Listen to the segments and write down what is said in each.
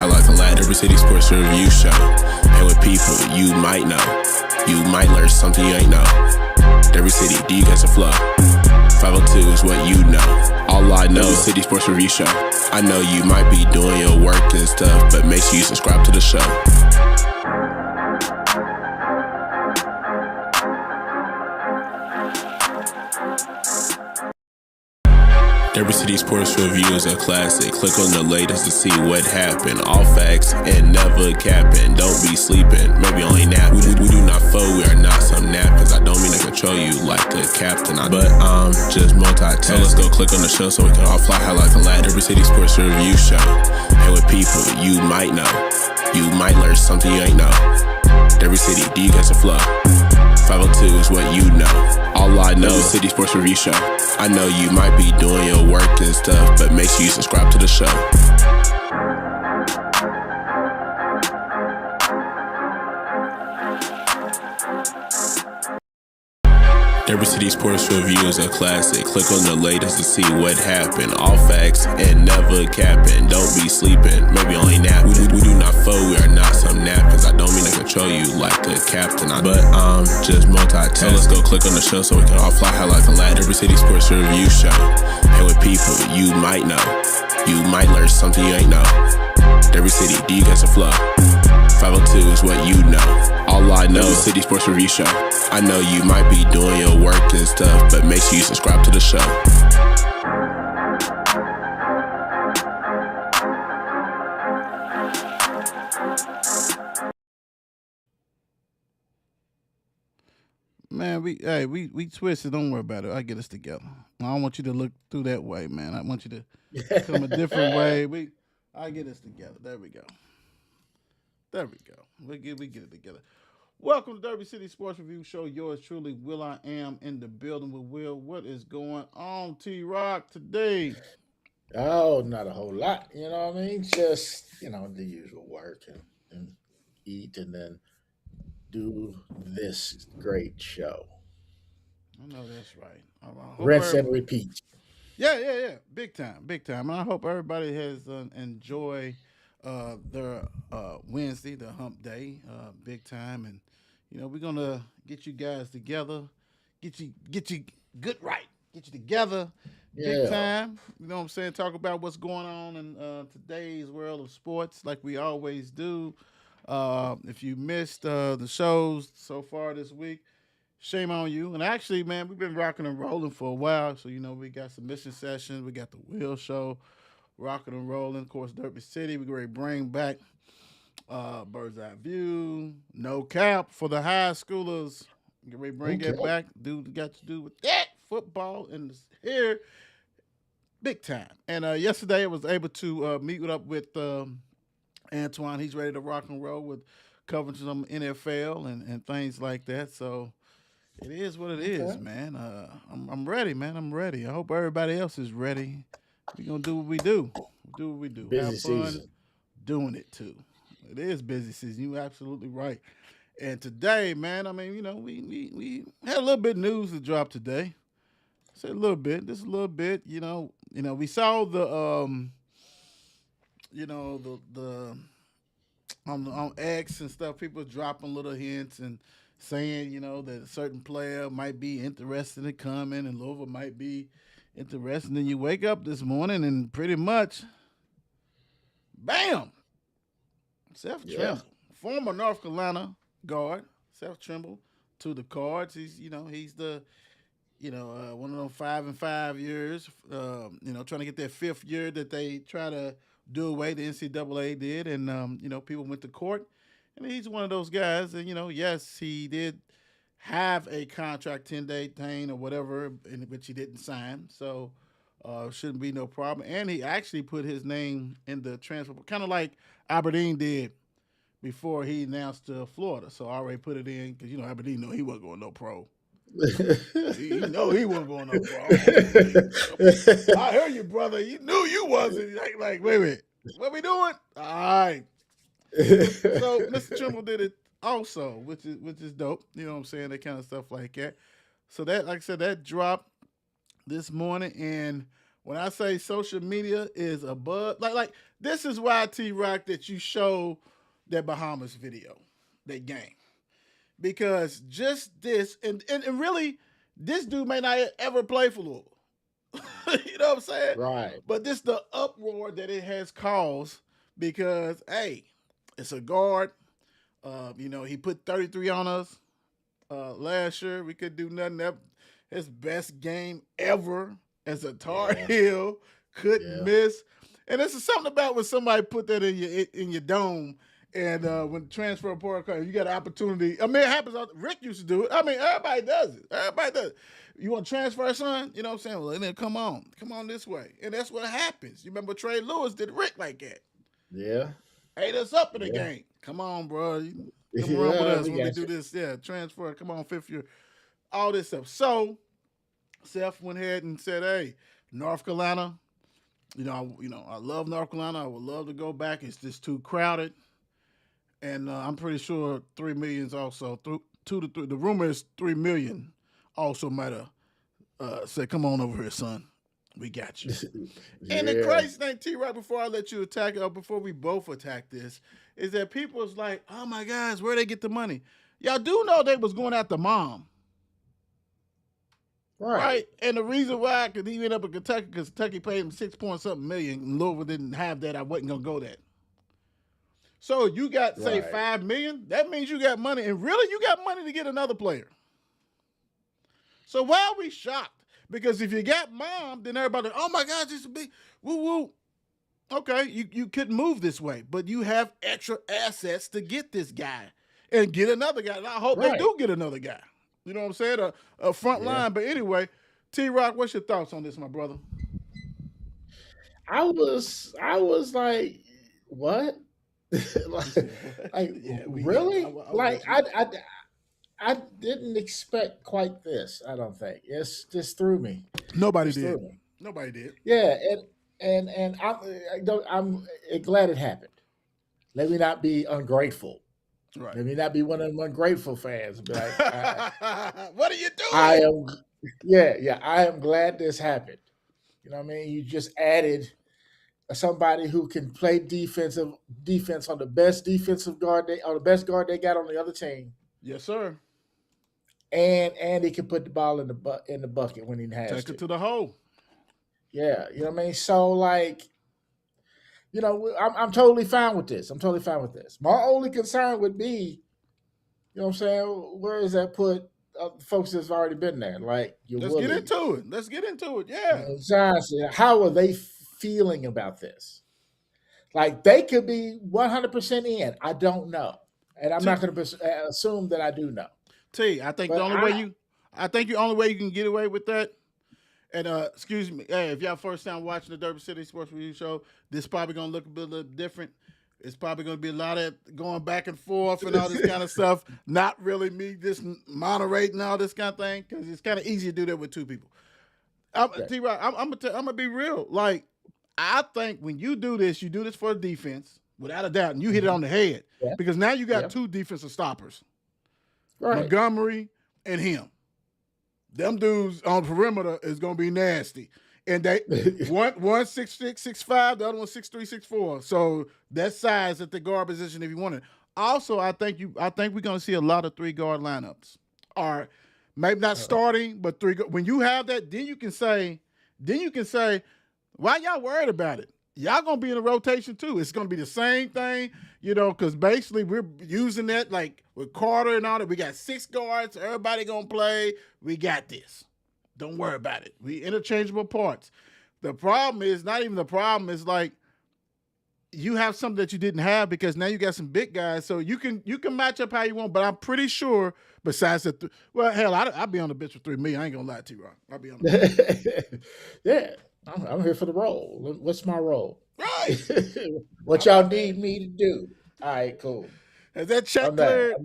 I like a lot every city sports review show. And with people you might know, you might learn something you ain't know. Every city, do you guys a flow? 502 is what you know. All I know is City Sports Review Show. I know you might be doing your work and stuff, but make sure you subscribe to the show. Every City Sports Review is a classic. Click on the latest to see what happened. All facts and never capping. Don't be sleeping, maybe only napping. We do not fold, we are not some napkins. I don't mean to control you like a captain, but I'm just multitasking. So let's go click on the show so we can all fly high like a lad. Every City Sports Review Show. And with people you might know, you might learn something you ain't know. Every city, do you guys a flow? 502 is what you know. All I know is City Sports Review Show. I know you might be doing your work and stuff, but make sure you subscribe to the show. Every City Sports Review is a classic. Click on the latest to see what happened. All facts and never capping. Don't be sleeping, maybe only napping. We do not fold, we are not some napkins. I don't mean to control you like a captain, but I'm just multitasking. So let's go click on the show so we can all fly high like a lad. Every City Sports Review Show. And with people you might know, you might learn something you ain't know. Every city, do you guys a flow? 502 is what you know. All I know is City Sports Review Show. I know you might be doing your work and stuff, but make sure you subscribe to the show. Man, we twisted. Don't worry about it. I get us together. I don't want you to look through that way, man. I want you to come a different way. I get us together. There we go. There we go. We get it together. Welcome to Derby City Sports Review Show. Yours truly, Will I Am in the building with Will. What is going on, T Rock, today? Oh, not a whole lot. You know what I mean? Just, the usual work and eat and then do this great show. I know that's right. Rinse and repeat. Yeah. Big time. And I hope everybody has enjoyed their Wednesday, the hump day, big time. And, we're going to get you guys together, get you good right, get you together big time. You know what I'm saying? Talk about what's going on in today's world of sports like we always do. If you missed the shows so far this week, shame on you. And actually, man, we've been rocking and rolling for a while. So, we got submission sessions. We got the Will Show, rocking and rolling. Of course, Derby City. We're going to bring back Bird's Eye View, No Cap for the high schoolers. Get ready to bring it back. Got to do with that. Football and here, big time. And yesterday I was able to meet up with Antoine. He's ready to rock and roll with covering some NFL and things like that. So it is what it is, man. I'm ready, man. I'm ready. I hope everybody else is ready. We're going to do what we do. Do what we do. Busy Have fun season. doing it, too. It is busy season. You're absolutely right. And today, man, I mean, we had a little bit of news to drop today. Say a little bit, just a little bit. We saw the the on X and stuff, people dropping little hints and saying, that a certain player might be interested in coming and Louisville might be interested. And then you wake up this morning and pretty much, bam, Seth Trimble, former North Carolina guard, Seth Trimble to the Cards. He's the one of those 5 and 5 years, trying to get that fifth year that they try to do away, the NCAA did. And, people went to court. And he's one of those guys. And, yes, he did have a contract 10-day thing or whatever, in which he didn't sign. So shouldn't be no problem. And he actually put his name in the transfer, kind of like Aberdeen did before he announced to Florida. So I already put it in because, Aberdeen knew he wasn't going no pro. You know he wasn't going no pro. I heard you, brother. You knew you wasn't. Like, wait a minute. What we doing? All right. So Mr. Trimble did it also, which is dope. You know what I'm saying? That kind of stuff like that. So that, like I said, that dropped this morning. And when I say social media is a bug, like this is why T-Rock that you show that Bahamas video, that game. Because just this, and really, this dude may not ever play for Louisville. You know what I'm saying? Right. But this the uproar that it has caused because, hey, it's a guard. He put 33 on us last year. We could do nothing. That his best game ever as a Tar Heel. Couldn't miss. And this is something about when somebody put that in your dome. And when transfer portal comes, you got an opportunity. I mean, it happens. Rick used to do it. I mean, everybody does it. Everybody does it. You want to transfer, son? You know what I'm saying? Well, then come on this way. And that's what happens. You remember Trey Lewis did Rick like that. Yeah. Ate us up in the game. Come on, bro. Come run with us when we do this. Yeah, transfer. Come on, fifth year. All this stuff. So, Seth went ahead and said, hey, North Carolina, I love North Carolina. I would love to go back. It's just too crowded. And I'm pretty sure 3 million is also 2 to 3. The rumor is 3 million also might have said, come on over here, son. We got you. And the crazy thing, T-Rock, before I let you attack it, or before we both attack this, is that people is like, oh my gosh, where they get the money? Y'all do know they was going after Mom. Right. And the reason why, because he ended up in Kentucky, because Kentucky paid him 6-point-something million, and Louisville didn't have that. I wasn't going to go that. So you got, say, $5 million. That means you got money. And really, you got money to get another player. So why are we shocked? Because if you got Mom, then everybody, oh, my gosh, this is big. Woo-woo. Okay, you couldn't move this way. But you have extra assets to get this guy and get another guy. And I hope they do get another guy. You know what I'm saying? A front line. But anyway, T-Rock, what's your thoughts on this, my brother? I was like, what? Really? I didn't expect quite this. I don't think it's just threw me. Nobody did. Nobody did. Yeah, and I'm glad it happened. Let me not be ungrateful. Right. Let me not be one of them ungrateful fans. Be like, what are you doing? I am glad this happened. You know what I mean? You just added somebody who can play defense on the best defensive guard or the best guard they got on the other team. Yes, sir. And he can put the ball in the bucket when he has Take it to the hole. Yeah, you know what I mean? So like, I'm totally fine with this. My only concern would be, you know what I'm saying, where is that put folks that's already been there? Like, Let's get into it. Yeah. Johnson, how are they feeling about this? Like, they could be 100% in. I don't know. And I'm not going to assume that I do know. I think the only way you can get away with that. And excuse me, hey, if y'all first time watching the Derby City Sports Review Show, this is probably gonna look a little different. It's probably gonna be a lot of going back and forth and all this kind of stuff. Not really me just moderating all this kind of thing, because it's kind of easy to do that with two people. T-Rock, I'm gonna be real. Like, I think when you do this for defense, without a doubt, and you hit it on the head, because now you got two defensive stoppers, Montgomery and him. Them dudes on perimeter is gonna be nasty, and they one 6'6", 6'5", the other one 6'3", 6'4". So that size at the guard position if you want it. Also, I think we're gonna see a lot of 3-guard lineups, or maybe not starting, but 3. When you have that, then you can say, why y'all worried about it? Y'all gonna be in a rotation too. It's gonna be the same thing, because basically we're using that like with Carter and all that. We got 6 guards. Everybody gonna play. We got this. Don't worry about it. We interchangeable parts. The problem is not even the problem. It's like you have something that you didn't have, because now you got some big guys, so you can match up how you want. But I'm pretty sure, besides I'll be on the bench for 3 million. I ain't gonna lie to you, Ron. I'll be on the bench. Yeah. I'm here for the role. What's my role? Right. What y'all need me to do? All right, cool. Has that check cleared?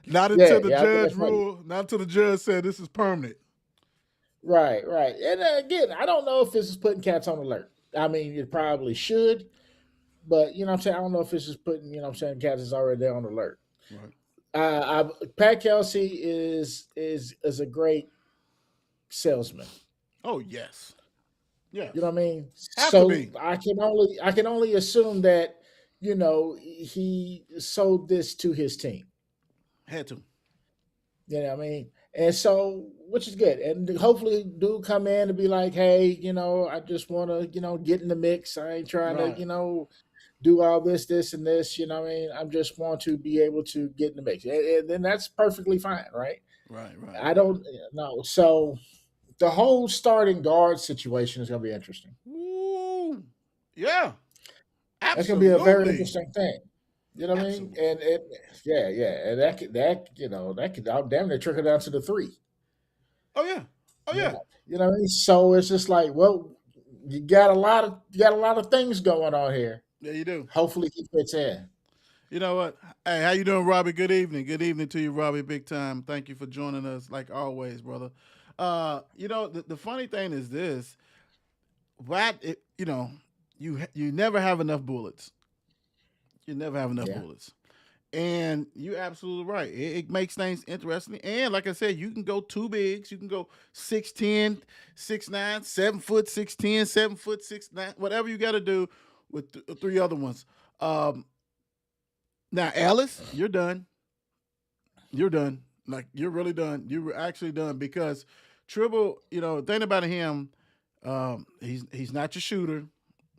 Not until the judge ruled. Not until the judge said this is permanent. Right. And again, I don't know if this is putting cats on alert. I mean, it probably should, but you know what I'm saying? I don't know if this is putting, cats is already there on alert. Right. Pat Kelsey is a great salesman. Oh, yes. Yeah, You know what I mean? have to So be. I can only assume that, he sold this to his team. Had to. You know what I mean? And so, which is good. And hopefully, dude come in and be like, hey, I just want to, get in the mix. I ain't trying to, Right, do all this, and this. You know what I mean? I just want to be able to get in the mix. And then that's perfectly fine, right? right, right, I right. don't know. So, the whole starting guard situation is going to be interesting. Ooh, yeah, That's going to be a very absolutely, interesting thing. You know what I mean? absolutely. Yeah, yeah, and that could damn near trickle down to the three. Oh yeah, oh Yeah, yeah, you know what I mean. So it's just like, well, you got a lot of things going on here. yeah. You do. Hopefully, he fits in. You know what? Hey, how you doing, Robbie? Good evening. Good evening to you, Robbie. Big time. Thank you for joining us, like always, brother. The funny thing is this: you never have enough bullets. You never have enough Yeah. bullets. And you're absolutely right. It makes things interesting. And like I said, you can go two bigs. You can go 6'10", 6'9", 7 foot 6'10", 7 foot 6'9", whatever you got to do with three other ones. Um, Now, Alice, you're done. You're done. Like you're really done. You were actually done because Tribble. Thing about him, he's not your shooter.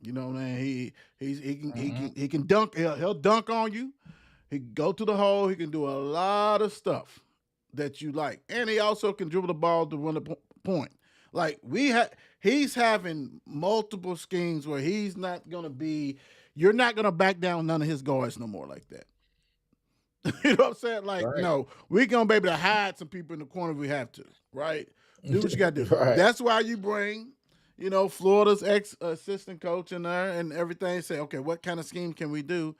You know what I mean? Hmm. He can dunk. He'll dunk on you. He can go to the hole. He can do a lot of stuff that you like, and he also can dribble the ball to run the point. Like he's having multiple schemes where he's not gonna be. You're not gonna back down none of his guards no more like that. You know what I'm saying? Like, Right. no, we're gonna be able to hide some people in the corner if we have to, right? Do what you gotta do. Right. That's why you bring, Florida's ex assistant coach in there and everything. Say, okay, what kind of scheme can we do?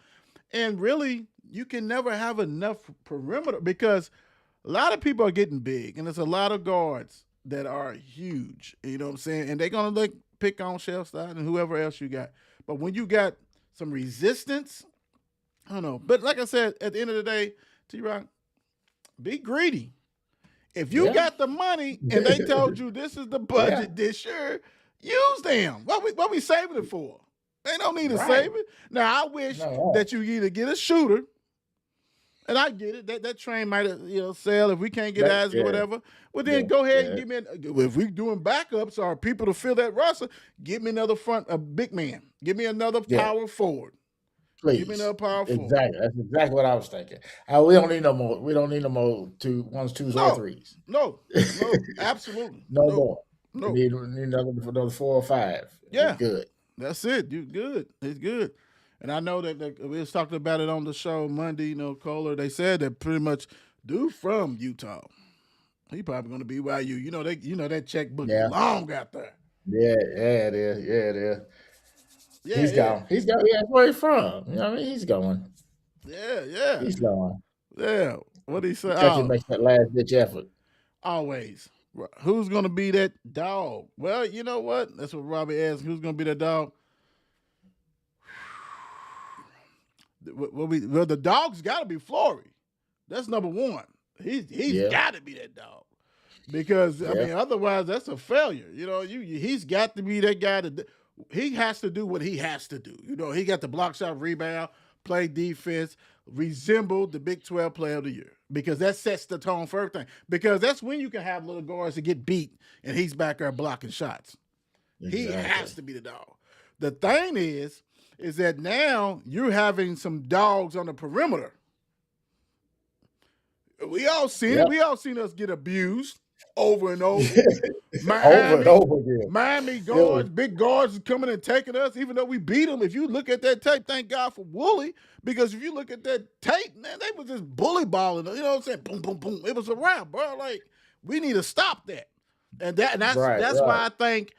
And really, you can never have enough perimeter because a lot of people are getting big, and there's a lot of guards that are huge. You know what I'm saying? And they're gonna pick on Shellstad and whoever else you got. But when you got some resistance, I don't know. But like I said, at the end of the day, T Rock, be greedy. If you Yeah. got the money and they told you this is the Yeah. budget this year, use them. What we saving it for? They don't need to Right. save it. Now I wish No. that you either get a shooter, and I get it. That train might sell if we can't get That. eyes or Yeah. whatever. Well then Yeah. go ahead and Yeah. give me if we doing backups or people to fill that roster, give me another a big man. Give me another Yeah. power forward. Give me Please. another power forward. Exactly. That's exactly what I was thinking. We don't need no more. We don't need no more ones, twos, or No, threes. no, no, absolutely. No No, more. We no. need another 4 or 5. We Yeah, good. that's it. You good. It's good. And I know that we was talking about it on the show Monday, Kohler. They said that pretty much dude from Utah. He probably gonna be BYU. That checkbook is Yeah. long out there. Yeah. Yeah. It is. Yeah. It is. Yeah, He's yeah. gone. He's gone. Yeah. Where he from? You know what I mean? He's going. Yeah, yeah. He's going. Yeah. What he say? Country Oh, makes that last ditch effort. always. Who's gonna be that dog? Well, you know what? That's what Robbie asked. Who's gonna be that dog? Well, the dog's got to be Flory. That's number one. He's Yeah. got to be that dog because I Yeah. mean, otherwise that's a failure. He's got to be that guy he has to do what he has to do. He got the block shot, rebound, play defense, resemble the Big 12 Player of the Year because that sets the tone for everything. Because that's when you can have little guards to get beat and he's back there blocking shots. He has Exactly. to be the dog. The thing is that now you're having some dogs on the perimeter. We all seen Yep. it. We all seen us get abused over and over. Over and over again. Miami It guards, was- big guards coming and taking us, even though we beat them. If you look at that tape, thank God for Woolley, because if you look at that tape, man, they was just bully balling. You know what I'm saying? Boom, boom, boom. It was a wrap, bro. Like we need to stop that. And that's Right, why right. I think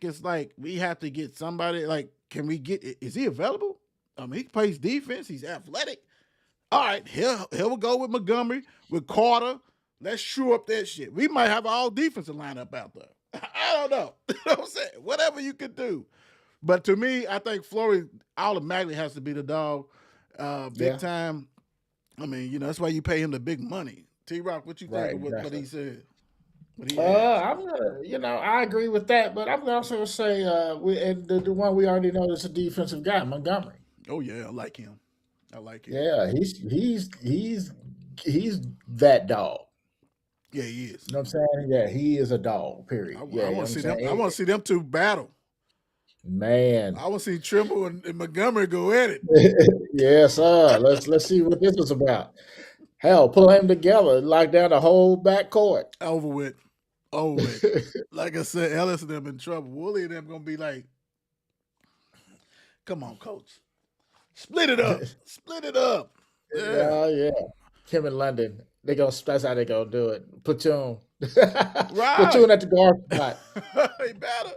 it's like we have to get somebody like, can we get, is he available? I mean, he plays defense, he's athletic. All right, here we'll go with Montgomery, with Carter. Let's shore up that shit. We might have all defensive lineup out there. I don't know. You know what I'm saying? Whatever you could do. But to me, I think Flory automatically has to be the dog. Big Yeah. time. I mean, that's why you pay him the big money. T-Rock, what you think Right, of what exactly. he said? But he has. I'm gonna, I agree with that, but I'm also gonna say, the one we already know is a defensive guy, Montgomery. Oh yeah, I like him. I like him. Yeah, he's that dog. Yeah, he is. You know what I'm saying? Yeah, he is a dog. Period. I Yeah, you know want what to I'm see them. I saying? want to see them two battle. Man, I want to see Trimble and Montgomery go at it. yes, sir. Let's see what this was about. Hell, pull him together, lock down the whole back court. Over with. Over with. Like I said, Ellis and them in trouble. Wooly and them gonna be like, come on, coach. Split it up. Split it up. Yeah. Yeah. Him in London. That's how they gonna do it. Platoon. Right. Platoon at the guard spot. He better.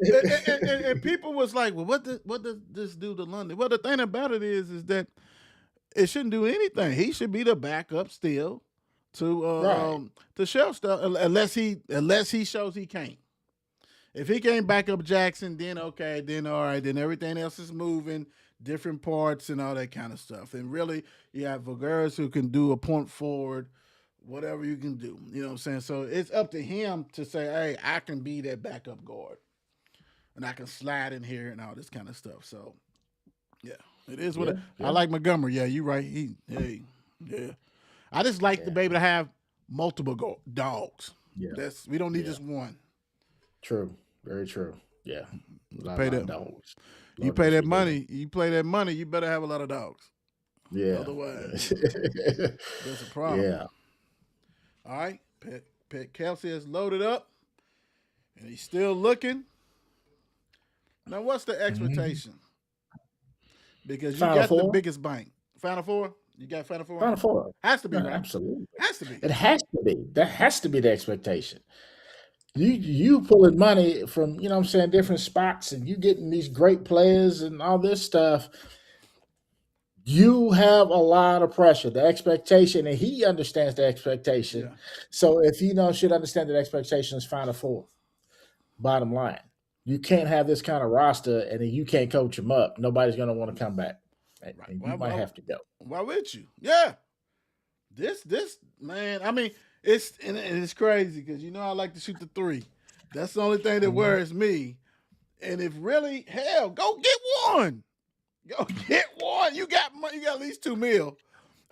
And people was like, well, what does this do to London? Well, the thing about it is that it shouldn't do anything. He should be the backup still to Shelf stuff unless he shows he can't. If he can't back up Jackson, then okay, then all right, then everything else is moving, different parts and all that kind of stuff. And really, you have Voulgaris who can do a point forward, whatever you can do. You know what I'm saying? So it's up to him to say, hey, I can be that backup guard. And I can slide in here and all this kind of stuff. So, yeah, it is what I like Montgomery. Yeah, you're right. Yeah. I just like the baby to have multiple dogs. Yeah. We don't need just one. True. Very true. Yeah. Pay that dogs. You pay that money. You play that money. You better have a lot of dogs. Yeah. Otherwise, that's a problem. Yeah. All right. Pet Kelsey has loaded up, and he's still looking. Now, what's the expectation? Because you got the biggest bank. Final Four? You got Final Four? Final Four. Has to be, right? Absolutely. Has to be. It has to be. That has to be the expectation. You pulling money from, you know what I'm saying, different spots, and you getting these great players and all this stuff. You have a lot of pressure, the expectation, and he understands the expectation. Yeah. So if he should understand that expectation is Final Four. Bottom line. You can't have this kind of roster, and then you can't coach them up. Nobody's going to want to come back. Right. You might have to go. Why would you? Yeah. This man, I mean, it's crazy because I like to shoot the three. That's the only thing that worries me. And if really, hell, go get one. Go get one. You got money. You got at least $2 million,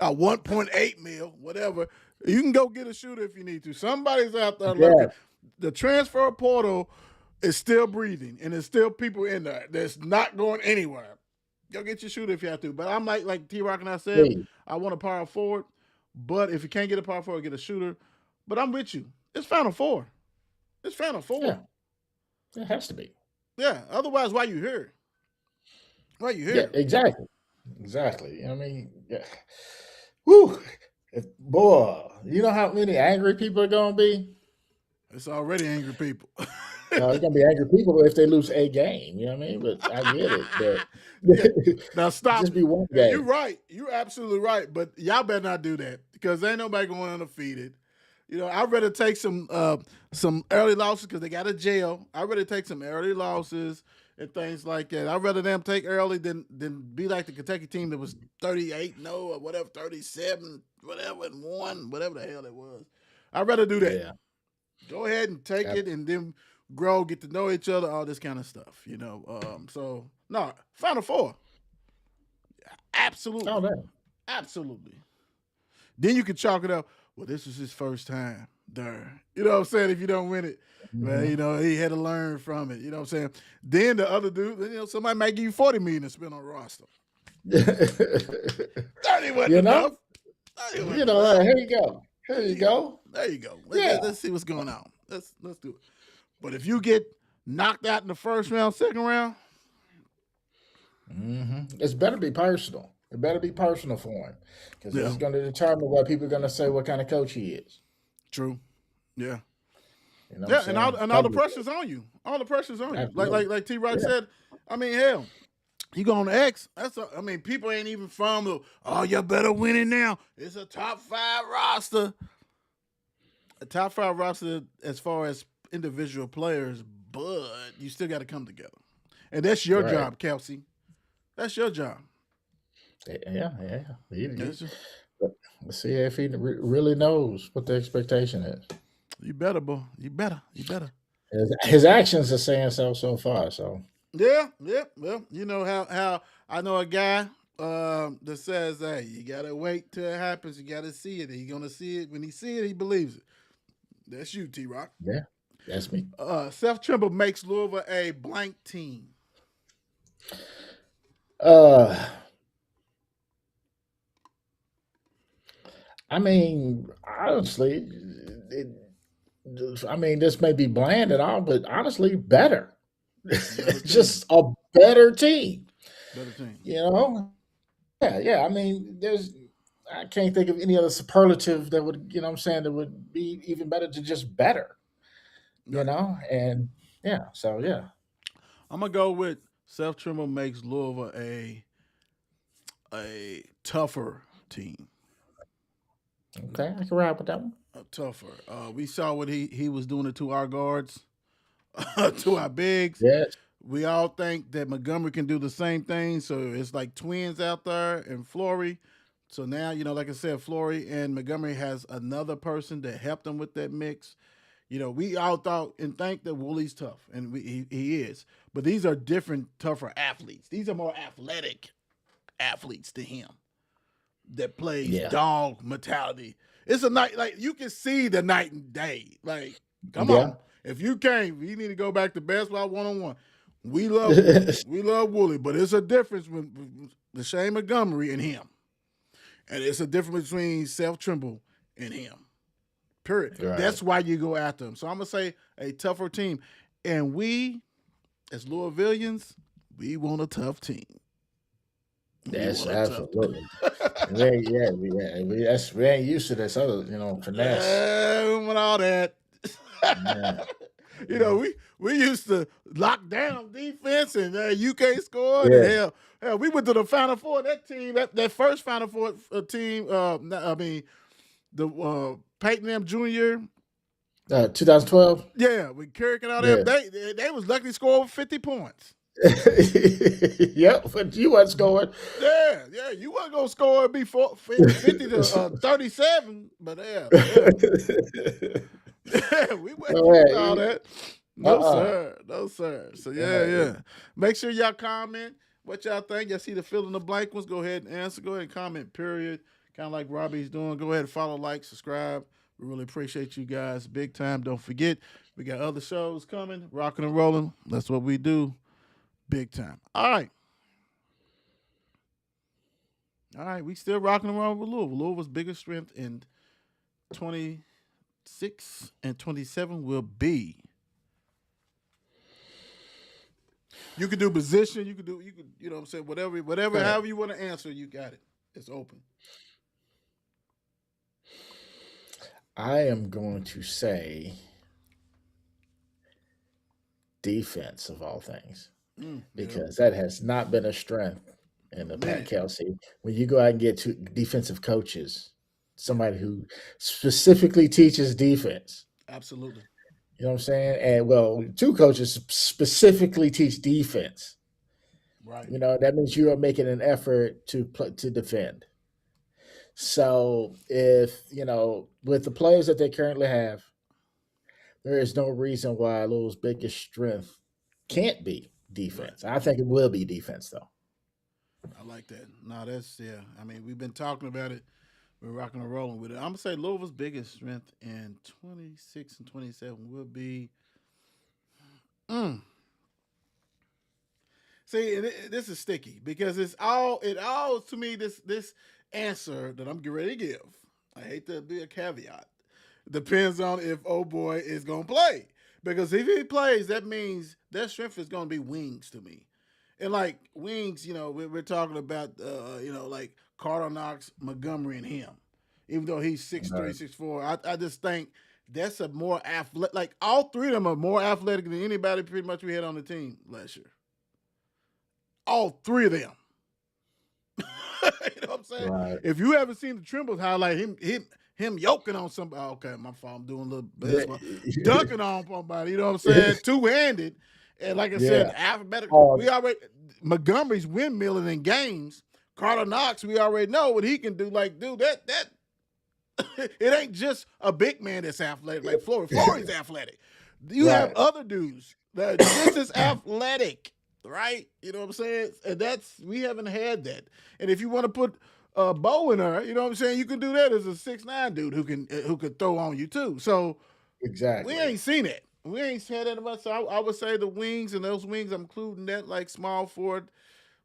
1.8 million, whatever. You can go get a shooter if you need to. Somebody's out there looking. The transfer portal is still breathing, and there's still people in there that's not going anywhere. Go get your shooter if you have to. But I'm like T-Rock and I said, I want a power forward. But if you can't get a power forward, get a shooter. But I'm with you. It's Final Four. It's Final Four. Yeah. It has to be. Yeah. Otherwise, why you here? Why you here? Yeah, exactly. I mean, yeah. Woo. Boy, you know how many angry people are going to be? It's already angry people. No, it's gonna be angry people if they lose a game. You know what I mean? But I get it. But now stop. Just be one game. You're right. You're absolutely right. But y'all better not do that because ain't nobody going undefeated. I'd rather take some early losses because they got a jail. I'd rather take some early losses and things like that. I'd rather them take early than be like the Kentucky team that was 38-0 or whatever, 37, whatever, and 1, whatever the hell it was. I'd rather do that. Yeah. Go ahead and take it and then grow, get to know each other, all this kind of stuff, So, no, Final Four. Absolutely. Oh, man. Absolutely. Then you can chalk it up. Well, this was his first time there. You know what I'm saying? If you don't win it, well, he had to learn from it. You know what I'm saying? Then the other dude, somebody might give you $40 million to spend on a roster. 30 wasn't enough. Here you go. Here you go. There you go. Let's see what's going on. Let's do it. But if you get knocked out in the first round, second round, it's better be personal. It better be personal for him because it's going to determine what people are going to say, what kind of coach he is. True. Yeah. And all the pressure's on you. All the pressure's on you. Like T-Rock said. I mean, hell, you go on the X. People ain't even from the. Oh, you better win it now. It's a top 5 roster. A top 5 roster as far as individual players, but you still got to come together, and that's your job, Kelsey. That's your job. Yeah. Let's see if he really knows what the expectation is. You better, boy. You better. His actions are saying so far. So Yeah. Well, you know how I know a guy that says, "Hey, you gotta wait till it happens. You gotta see it. He's gonna see it when he see it. He believes it." That's you, T-Rock. yeah, that's me. Seth Trimble makes Louisville a blank team. I mean, honestly, this may be bland and all, but honestly, better. Just a better team. Better team. You know? Yeah. I mean, I can't think of any other superlative that would, that would be even better to just better. You know? And yeah, so yeah. I'm gonna go with Seth Trimble makes Louisville a tougher team. Okay, I can ride with that one. Tougher. We saw what he was doing to our guards, to our bigs. Yes. We all think that Montgomery can do the same thing. So it's like twins out there and Flory. So now, like I said, Flory and Montgomery has another person to help them with that mix. We all thought and think that Wooley's tough, and he is. But these are different, tougher athletes. These are more athletic athletes to him that plays dog mentality. It's a night, like, you can see the night and day. Like, come on. If you can't, you need to go back to basketball one-on-one. We love Wooley. We love Wooley, but it's a difference with Shane Montgomery and him. And it's a difference between Seth Trimble and him. Period. Right. That's why you go after him. So I'm going to say a tougher team. And we, as Louisvillians, we want a tough team. That's absolutely. We ain't used to this other, finesse. And all that. Yeah. We used to lock down defense and you can't score. Yeah. Hell, we went to the Final Four. That team, that first Final Four team, the Peyton M. Jr. 2012. Yeah, with Carrick and all that. They was lucky to score over 50 points. Yep, but you wasn't scoring. Yeah, you wasn't gonna score and be 50 to 37, but yeah, we went through all that. No sir. So yeah. Make sure y'all comment what y'all think. Y'all see the fill in the blank ones. Go ahead and answer. Go ahead and comment. Period. Kind of like Robbie's doing. Go ahead and follow, like, subscribe. We really appreciate you guys big time. Don't forget, we got other shows coming. Rocking and rolling. That's what we do. Big time. All right, we still rocking around with Louisville. Louisville's biggest strength in 26 and 27 will be. You can do position. You could, you know what I'm saying? Whatever, however you want to answer, you got it. It's open. I am going to say defense of all things. Because that has not been a strength in the Pat Kelsey. When you go out and get two defensive coaches, somebody who specifically teaches defense. Absolutely. You know what I'm saying? And, two coaches specifically teach defense. Right. That means you are making an effort to defend. So if, with the players that they currently have, there is no reason why Louisville's biggest strength can't be defense. I think it will be defense, though. I like that. No, that's, yeah. I mean, we've been talking about it. We're rocking and rolling with it. I'm going to say Louisville's biggest strength in 26 and 27 will be See, this is sticky because it all to me, this answer that I'm getting ready to give, I hate to be a caveat, depends on if old boy is going to play. Because if he plays, that means their strength is going to be wings to me. And like wings, we're talking about, like Carter Knox, Montgomery, and him. Even though he's 6'3", 6'4", I just think that's a more athletic. Like all three of them are more athletic than anybody pretty much we had on the team last year. All three of them. You know what I'm saying? Right. If you haven't seen the Trimbles highlight him yoking on somebody. Okay, my fault. I'm doing a little basketball. Dunking on somebody. You know what I'm saying? Two-handed. And like I said, alphabetical. We already Montgomery's windmilling in games. Carter Knox, we already know what he can do. Like, dude, that It ain't just a big man that's athletic like Flory. Flory's athletic. You have other dudes that are just as athletic, right? You know what I'm saying? And we haven't had that. And if you want to put Bo in her, you know what I'm saying? You can do that as a 6'9" dude who can throw on you too. So exactly, we ain't seen it. We ain't seen that much. So I would say the wings, and those wings, I'm including that like small forward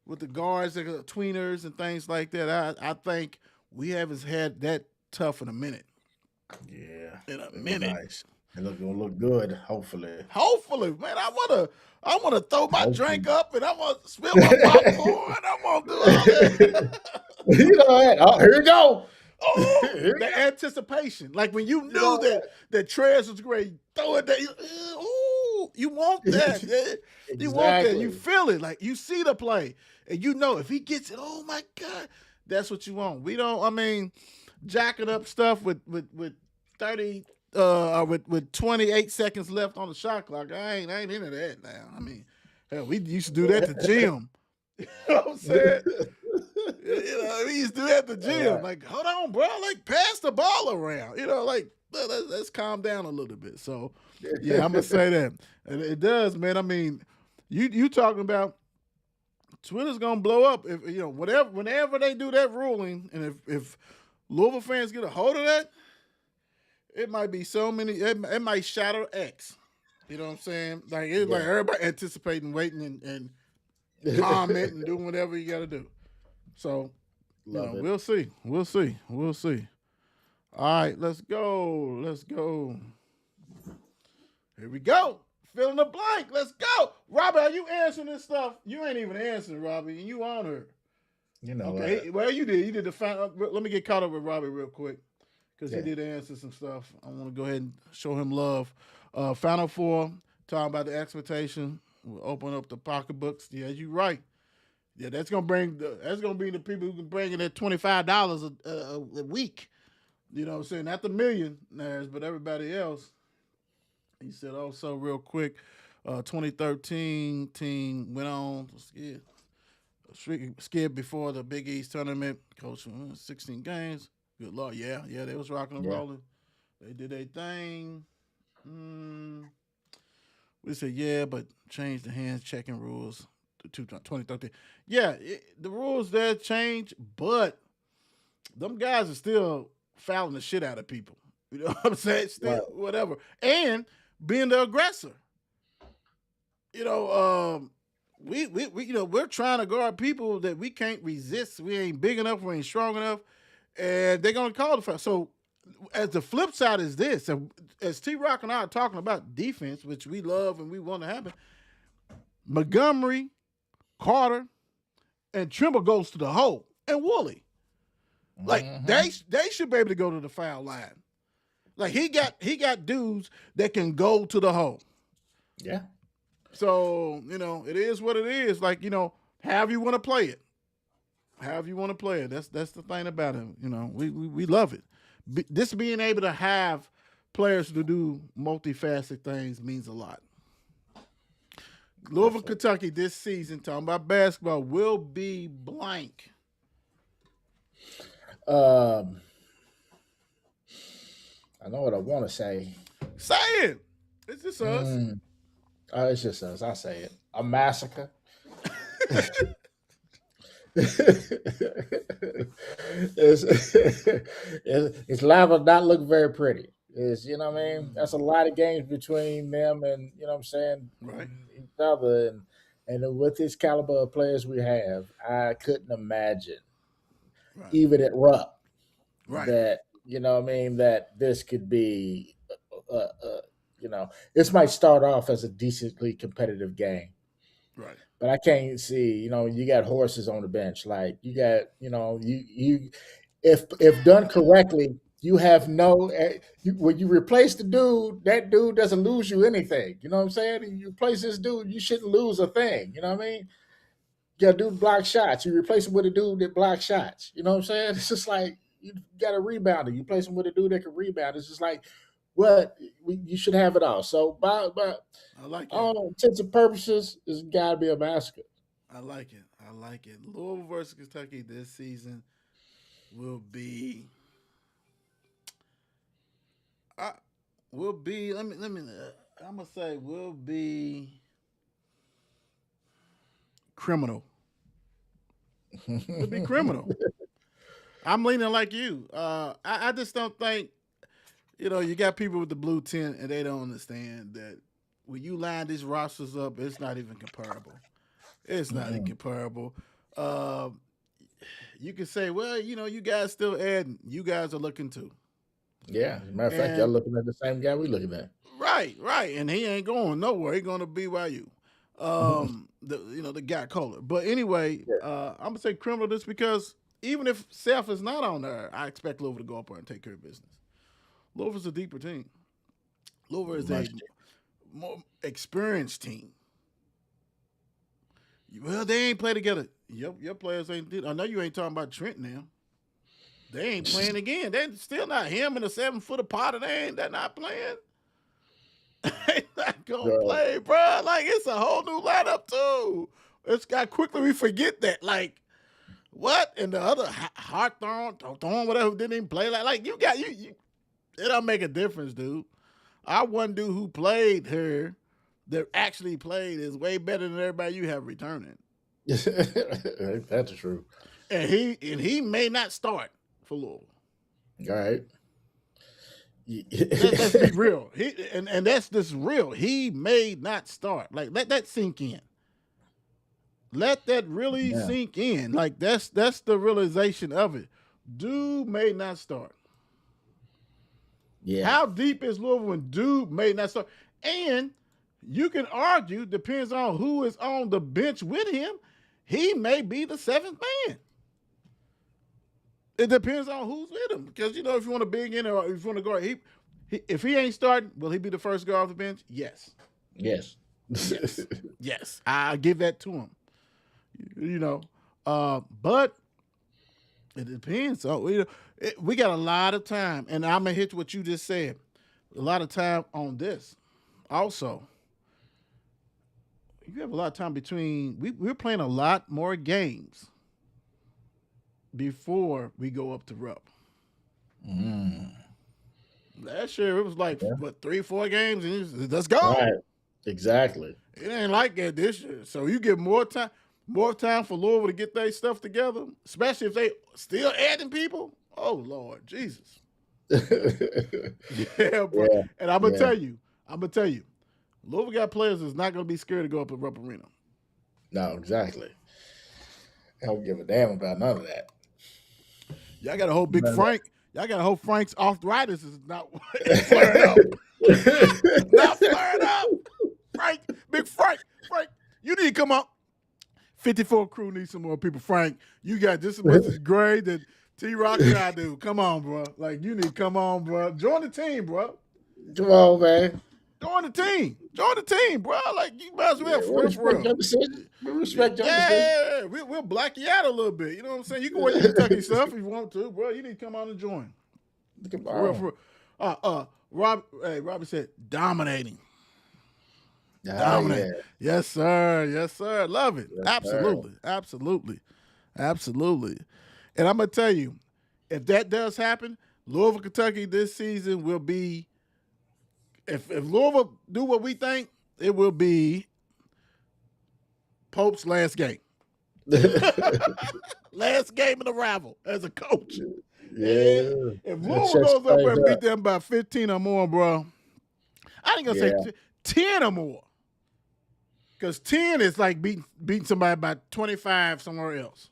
with the guards, the tweeners, and things like that. I think we haven't had that tough in a minute. Yeah, in a minute. Nice. It gonna look good. Hopefully, man. I wanna throw my drink up, and I want to spill my popcorn. I want to do all that. You know what? Oh, here we go. The anticipation, like when you knew that Trez was great, throw it there. You want that. Exactly. You want that. You feel it. Like you see the play, and you know if he gets it, oh my God, that's what you want. We don't. I mean, jacking up stuff with 30 with 28 seconds left on the shot clock. I ain't into that now. I mean, hell, we used to do that to gym. You know what I'm saying? We used to do that at the gym. Like, hold on, bro. Like, pass the ball around. Like, let's calm down a little bit. So, yeah, I'm gonna say that. And it does, man. I mean, you talking about Twitter's gonna blow up if whenever they do that ruling, and if Louisville fans get a hold of that, it might be so many. It might shatter X. You know what I'm saying? Like it's like everybody anticipating, waiting, and comment and doing whatever you got to do. So, we'll see. We'll see. All right, let's go. Here we go. Fill in the blank. Let's go. Robbie, are you answering this stuff? You ain't even answering, Robbie, and you on her. You know. Okay. Well, you did. You did the final. Let me get caught up with Robbie real quick because he did answer some stuff. I want to go ahead and show him love. Final Four, talking about the expectation. We'll open up the pocketbooks. Yeah, you're right. Yeah, that's gonna be the people who can bring in that $25 a week. You know what I'm saying? Not the millionaires, but everybody else. He said also real quick, 2013 team went on skid before the Big East tournament. Coach 16 games. Good Lord, yeah, they was rocking and rolling. They did their thing. We said, but changed the hands checking rules to 2013. Yeah, the rules there changed, but them guys are still fouling the shit out of people. You know what I'm saying? Still, whatever. And being the aggressor. We're trying to guard people that we can't resist. We ain't big enough. We ain't strong enough. And they're going to call the foul. So as the flip side is this, as T-Rock and I are talking about defense, which we love and we want to happen, Montgomery, Carter, and Trimble goes to the hole, and Woolley. Like, they should be able to go to the foul line. Like, he got dudes that can go to the hole. Yeah. So, it is what it is. Like, however you want to play it. However you want to play it. That's the thing about it. We love it. This being able to have players to do multifaceted things means a lot. Louisville, Kentucky this season, talking about basketball, will be blank. I know what I want to say. Say it. It's just us. It's just us. I say it. A massacre. It's liable to not look very pretty. It's, you know what I mean? That's a lot of games between them and, you know what I'm saying, right, each other. And with this caliber of players we have, I couldn't imagine, even at Rupp, that, you know what I mean, that this could be, this might start off as a decently competitive game. Right. But I can't see, you got horses on the bench. Like you got, you if done correctly, you have when you replace the dude, that dude doesn't lose you anything. You know what I'm saying? You replace this dude, you shouldn't lose a thing. You know what I mean? You got a dude block shots. You replace him with a dude that blocks shots. You know what I'm saying? It's just like you got a rebounder. You replace him with a dude that can rebound. It's just like, you should have it all. So, but I like it. All intents and purposes, it's got to be a massacre. I like it. Louisville versus Kentucky this season will be We'll be. Let me. I'm gonna say we'll be criminal. We'll be criminal. I'm leaning like you. I just don't think you got people with the blue tint and they don't understand that when you line these rosters up, it's not even comparable. It's not even comparable. Uh, you can say, well, you guys still adding. You guys are looking too. Yeah, as a matter of fact, y'all And looking at the same guy we looking at. right, and he ain't going nowhere. He going to BYU. The guy Kohler. But anyway, Yeah. I'm gonna say criminal just because even if Seth is not on there, I expect Louisville to go up there and take care of business. Louisville's a deeper team. Louisville is a Much. more experienced team. Well, they ain't play together. Your players ain't. I know you ain't talking about Trent now. They ain't playing again. They still not him and a 7-footer Potter. They're not playing. They not gonna Bro. play, bro. Like it's a whole new lineup too. It's got quickly we forget that. Like what? And the other Hawthorne, whatever didn't even play. Like you got you. It don't make a difference, dude. Our one dude who played her, that actually played, is way better than everybody you have returning. That's true. And he may not start for Louisville. All right. Let's be real. And that's just real. He may not start. Like let that sink in. Let that really sink in. Like that's the realization of it. Dude may not start. Yeah. How deep is Louisville when dude may not start? And you can argue, depends on who is on the bench with him, he may be the seventh man. It depends on who's with him. Because, if you want to big in or if you want to guard, if he ain't starting, will he be the first guard off the bench? Yes. Yes. Yes. I give that to him. But it depends. So we got a lot of time, and I'm going to hit what you just said. A lot of time on this. Also, you have a lot of time between, we're playing a lot more games before we go up to Rupp. Last year, it was like, 3-4 games, and let's go. Right. Exactly. It ain't like that this year. So you get more time for Louisville to get their stuff together, especially if they still adding people. Oh, Lord, Jesus. Yeah, bro. Yeah. And I'm going to tell you, Louisville got players that's not going to be scared to go up to Rupp Arena. No, exactly. I don't give a damn about none of that. Y'all got a whole big Frank. Y'all got a whole Frank's arthritis is not flaring up. Not flaring up. Big Frank, you need to come up. 54 crew needs some more people. Frank, you got just as much as grade that T-Rock and I do. Come on, bro. Like, you need to come on, bro. Join the team, bro. Come on, man. Join the team, bro. Like, you might as well, for real. We respect your decision. Yeah, we'll black you out a little bit. You know what I'm saying? You can wear your Kentucky stuff if you want to, bro. You need to come on and join. Come For real. Robbie said, dominating. Yeah. Yes, sir. Love it. Yes, Absolutely. And I'm gonna tell you, if that does happen, Louisville, Kentucky this season will be. If Louisville do what we think, it will be Pope's last game. Last game of the rival as a coach. Yeah. And if Louisville goes up there and beat them by 15 or more, bro, I ain't gonna say 10 or more. Because 10 is like beating somebody by 25 somewhere else.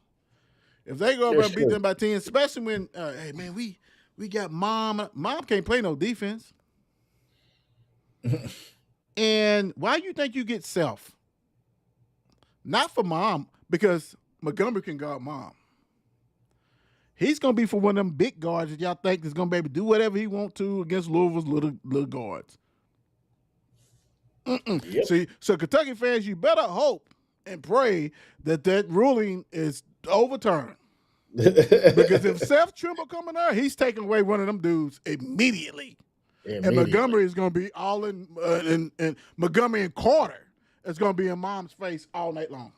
If they go up there and beat them by 10, especially when, hey, man, we got Mom. Mom can't play no defense. And why you think you get Self? Not for Mom, because Montgomery can guard Mom. He's going to be for one of them big guards that y'all think is going to be able to do whatever he want to against Louisville's little guards. Yep. See, so Kentucky fans, you better hope and pray that ruling is overturned. Because if Seth Trimble coming there, he's taking away one of them dudes immediately. And Montgomery is going to be all in Montgomery and Carter is going to be in Mom's face all night long.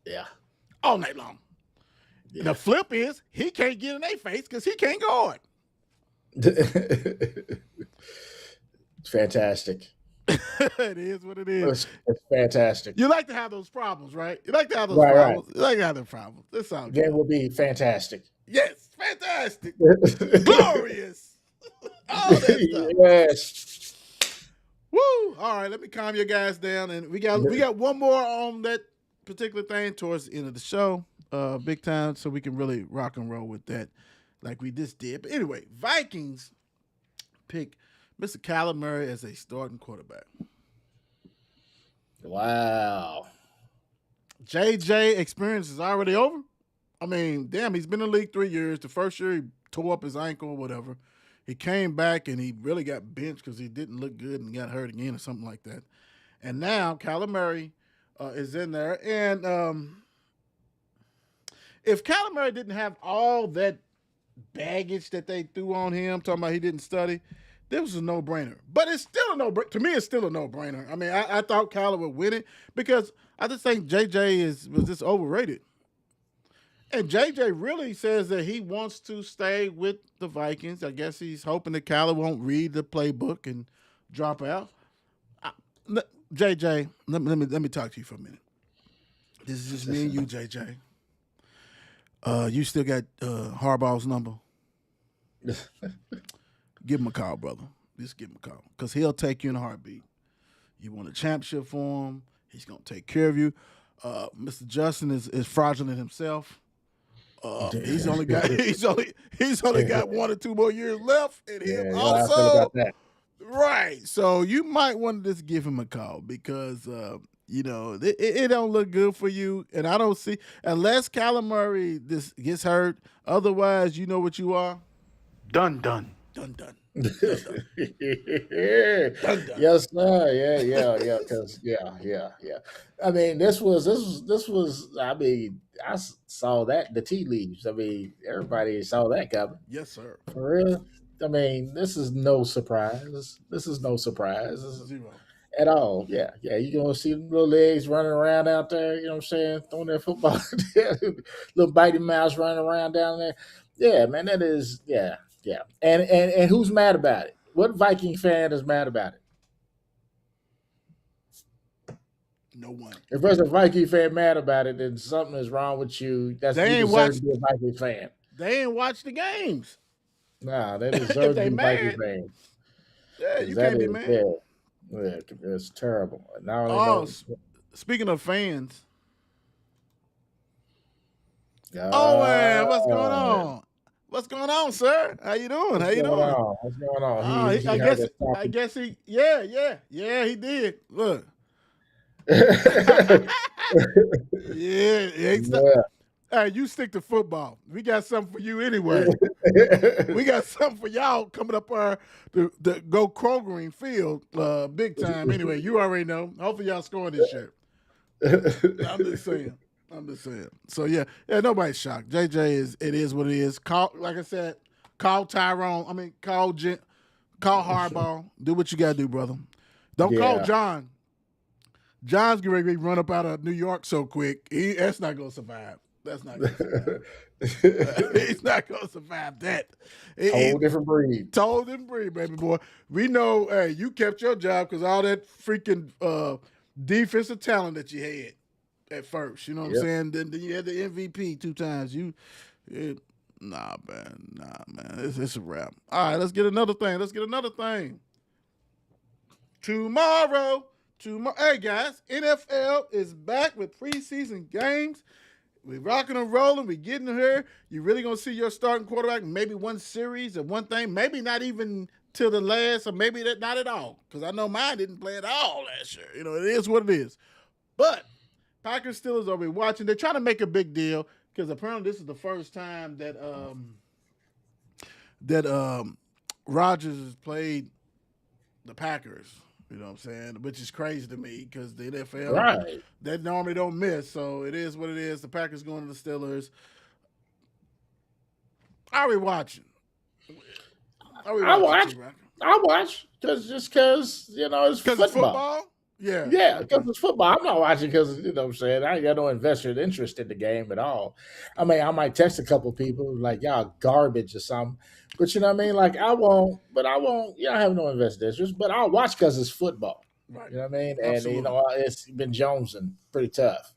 Yeah. All night long. Yeah. The flip is he can't get in their face because he can't guard. It's fantastic. It is what it is. It's fantastic. You like to have those problems, right? You like to have those Right, right. problems. You like to have the problems. That's all Game good. will be fantastic. Yes, fantastic, glorious, all that stuff. Yes. Woo! All right, let me calm you guys down, and we got one more on that particular thing towards the end of the show, big time, so we can really rock and roll with that, like we just did. But anyway, Vikings pick Mr. Kyler Murray as a starting quarterback. Wow. JJ experience is already over. I mean, damn, he's been in the league 3 years. The first year he tore up his ankle or whatever. He came back and he really got benched because he didn't look good and got hurt again or something like that. And now Kyler Murray is in there. And if Kyler Murray didn't have all that baggage that they threw on him, talking about he didn't study, this was a no-brainer. But it's still a no-brainer. To me, it's still a no-brainer. I mean, I thought Kyler would win it because I just think JJ was just overrated. And JJ really says that he wants to stay with the Vikings. I guess he's hoping that Kyler won't read the playbook and drop out. JJ, let me talk to you for a minute. This is just me and you, JJ. You still got Harbaugh's number? Give him a call, brother. Just give him a call because he'll take you in a heartbeat. You want a championship for him? He's gonna take care of you. Mr. Justin is fraudulent himself. He's only got 1 or 2 more years left in him. Also, right. So you might want to just give him a call because it don't look good for you, and I don't see unless Kyler Murray this gets hurt. Otherwise, you know what you are. Done. Yes, sir. Yeah. Because yeah. I mean, this was. I mean, I saw that the tea leaves. I mean, everybody saw that coming. Yes, sir. For real. I mean, this is no surprise. This is Zero. at all. Yeah. You're gonna see the little legs running around out there. You know what I'm saying? Throwing that football, little bitey mouse running around down there. Yeah, man, that is yeah. And who's mad about it? What Viking fan is mad about it? No one. If there's a Viking fan mad about it, then something is wrong with you. That's They you ain't deserve watched- to be a Viking fan. They ain't watched the games. Nah, they deserve to they be mad. Viking fans. Yeah, you That can't be is- mad. Yeah, it's terrible. Not only Oh, those- speaking of fans. Oh, Man, what's going on? What's going on, sir? How you doing? What's going on? What's going on? Oh, He I heard guess us talking. I guess he yeah, he did. Look. Yeah, hey, you stick to football. We got something for you anyway. We got something for y'all coming up to go Krogering Field big time. Anyway, you already know. Hopefully y'all scoring this year. I'm just saying. So yeah, nobody's shocked. JJ it is what it is. Like I said, call Tyrone. I mean, call Harbaugh. Do what you gotta do, brother. Don't call John. John's getting ready to run up out of New York so quick. That's not gonna survive. That's not gonna survive. He's not gonna survive that. Whole different breed. Told him breed, baby boy. We know, hey, you kept your job because all that freaking defensive talent that you had at first. You know what I'm saying? Then you had the MVP 2 times. Nah, man. It's a wrap. All right, let's get another thing. Tomorrow. Hey, guys, NFL is back with preseason games. We're rocking and rolling. We're getting here. You're really going to see your starting quarterback maybe one series or one thing, maybe not even till the last, or maybe not at all, because I know mine didn't play at all last year. You know, it is what it is. But Packers Steelers are watching. They're trying to make a big deal because apparently this is the first time that Rodgers has played the Packers. You know what I'm saying? Which is crazy to me because the NFL, they normally don't miss. So it is what it is. The Packers going to the Steelers. Are we watching? I watch because it's football. It's football? Yeah. Yeah, Okay. because it's football. I'm not watching because, you know what I'm saying, I ain't got no invested interest in the game at all. I mean, I might text a couple people like, y'all garbage or something. But you know what I mean? Like, I won't, I have no invested interest, but I'll watch because it's football. Right. You know what I mean? And, Absolutely. it's been jonesing pretty tough.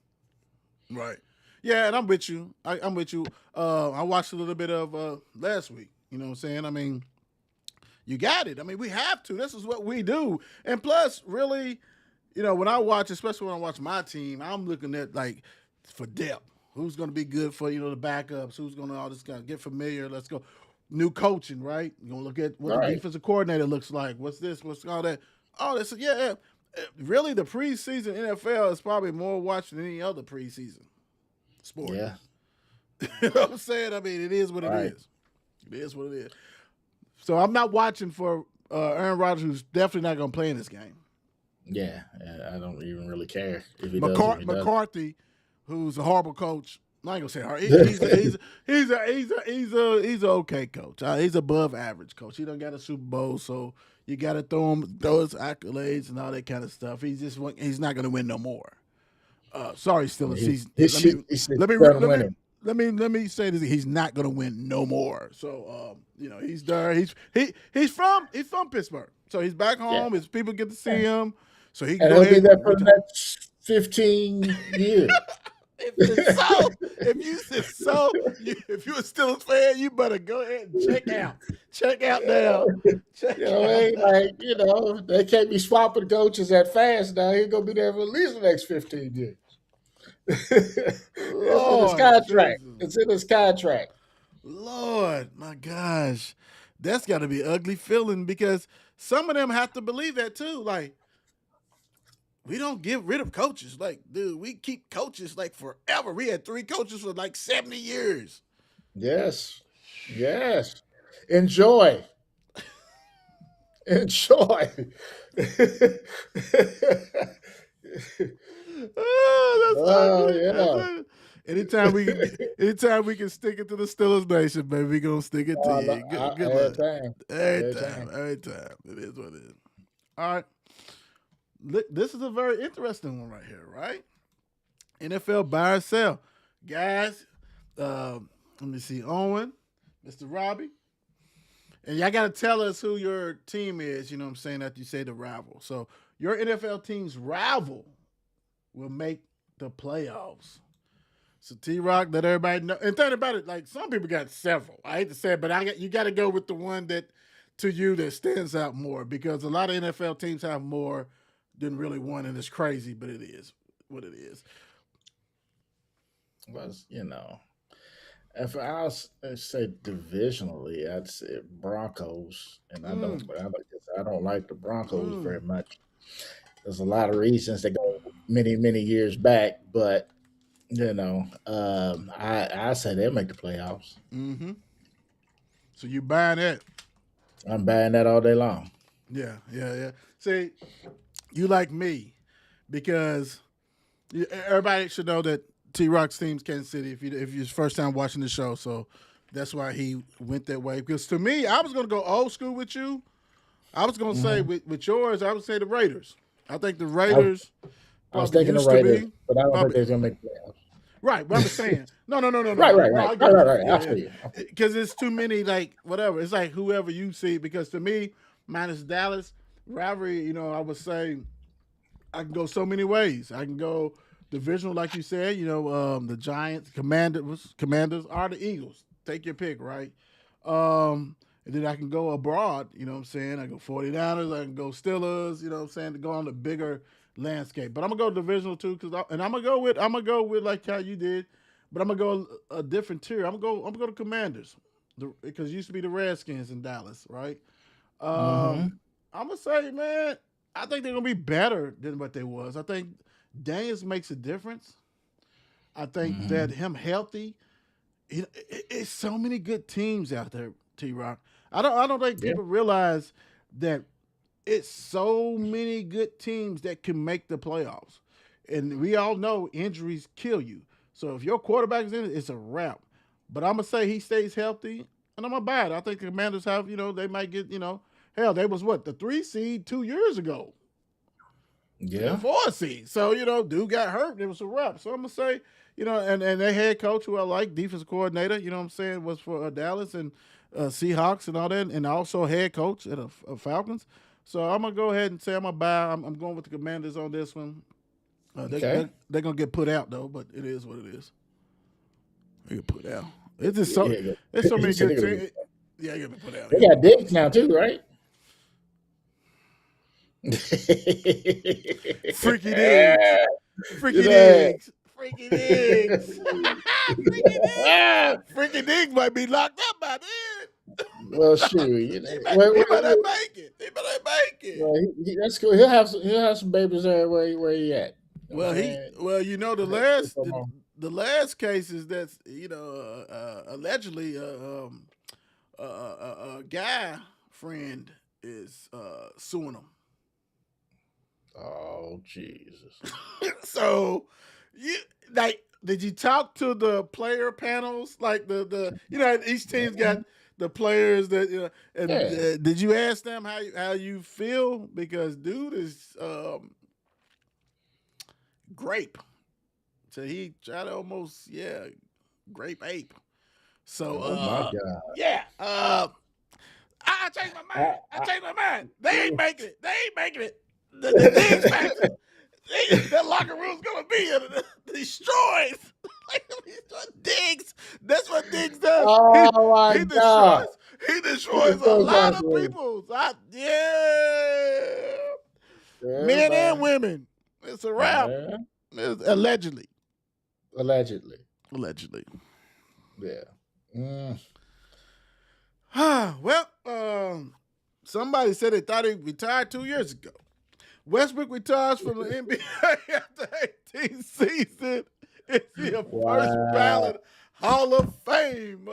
Right. Yeah, and I'm with you. I'm with you. I watched a little bit of last week. You know what I'm saying? I mean, you got it. I mean, we have to. This is what we do. And plus, really, when I watch, especially when I watch my team, I'm looking at like for depth. Who's going to be good for the backups? Who's going to all this kind of get familiar? Let's go. New coaching, right? You're going to look at what the Right. defensive coordinator looks like. What's this? What's all that? Oh, this. Yeah. Really, the preseason NFL is probably more watched than any other preseason sport. Yeah. You know what I'm saying? I mean, it is what Right. it is. It is what it is. So I'm not watching for Aaron Rodgers, who's definitely not going to play in this game. Yeah. I don't even really care if he does. If he doesn't. McCarthy, who's a horrible coach. I'm not gonna say hard. He's a okay coach. He's above average coach. He done got a Super Bowl, so you got to throw his accolades and all that kind of stuff. He's not gonna win no more. Sorry, Steelers. Let me say this. He's not gonna win no more. So he's there. He's from Pittsburgh, so he's back home. His people get to see him, so he can And go he'll be ahead there for the next 15 years. If you're a Steelers fan, you better go ahead and check out. Check out now. They can't be swapping coaches that fast now. He's gonna be there for at least the next 15 years. It's in his contract. It's in his contract. Lord, my gosh. That's gotta be an ugly feeling because some of them have to believe that too. Like, we don't get rid of coaches. Like, dude, we keep coaches like forever. We had 3 coaches for like 70 years. Yes. Enjoy. That's anytime we can stick it to the Steelers Nation, baby, we gonna stick it to you. Good luck. Every time. It is what it is. All right. This is a very interesting one right here, right? NFL buy or sell. Guys, let me see. Owen, Mr. Robbie. And y'all got to tell us who your team is, you know what I'm saying, after you say the rival. So your NFL team's rival will make the playoffs. So T-Rock, let everybody know. And think about it, like some people got several. I hate to say it, but you got to go with the one that, to you, that stands out more because a lot of NFL teams have more than really one, and it's crazy, but it is what it is. Was if I was say divisionally, I'd say Broncos, and I don't like the Broncos very much. There's a lot of reasons that go many years back, but I say they'll make the playoffs. Mm-hmm. So you buying that? I'm buying that all day long. Yeah. See, you like me because everybody should know that T-Rock's team's Kansas City if you're first time watching the show. So that's why he went that way. Because to me, I was going to go old school with you. I was going to say with yours, I would say the Raiders. I think the Raiders. I was thinking the Raiders, but I don't think they're going to make the playoffs. Right, but I'm saying no. Right. Because it's too many, like, whatever. It's like whoever you see. Because to me, minus Dallas, rivalry, I would say I can go so many ways. I can go divisional, like you said, the Giants, Commanders are the Eagles. Take your pick, right? And then I can go abroad, you know what I'm saying? I go 49ers, I can go Steelers, you know what I'm saying, to go on the bigger landscape. But I'm gonna go divisional too, and I'm gonna go with like how you did, but I'm gonna go a different tier. I'm gonna go to Commanders, because it used to be the Redskins in Dallas, right? I'm gonna say, man, I think they're gonna be better than what they was. I think Daniels makes a difference. I think that him healthy, it's so many good teams out there, T-Rock. I don't think people realize that it's so many good teams that can make the playoffs. And we all know injuries kill you. So if your quarterback is in it, it's a wrap. But I'm going to say he stays healthy, and I'm going to buy it. I think the Commanders have, they might get, hell, they was the 3 seed 2 years ago. Yeah. 4 seed. So, dude got hurt. It was a wrap. So I'm going to say, and their head coach, who I like, defensive coordinator, you know what I'm saying, was for Dallas and Seahawks and all that, and also head coach at Falcons. So I'm going to go ahead and say I'm going to buy. I'm going with the Commanders on this one. They're going to get put out, though, but it is what it is. They get put out. It's just so, there's so many good teams. Yeah, they get put out. They got Diggs now, too, right? Freaky Diggs. Freaky Diggs. Freaky Diggs. Freaky Diggs might be locked up by then. Well, shoot, he better make it. He better make it. Well, that's cool. He'll have some babies there where he at. Well, the last cases that's allegedly a guy friend is suing him. Oh, Jesus. So, did you talk to the player panels? Like each team's got the players that did you ask them how you feel? Because dude is grape. So he tried to almost grape ape. So oh my God. Yeah. I changed my mind. They ain't making it. The Diggs factor. That locker room's gonna be destroyed. Diggs. That's what Diggs does. Oh my God. He destroys a lot of people. Men and women. It's a wrap. Allegedly. Yeah. Well, somebody said they thought he retired 2 years ago. Westbrook retires from the NBA after 18 seasons. Is he a first ballot Hall of Fame?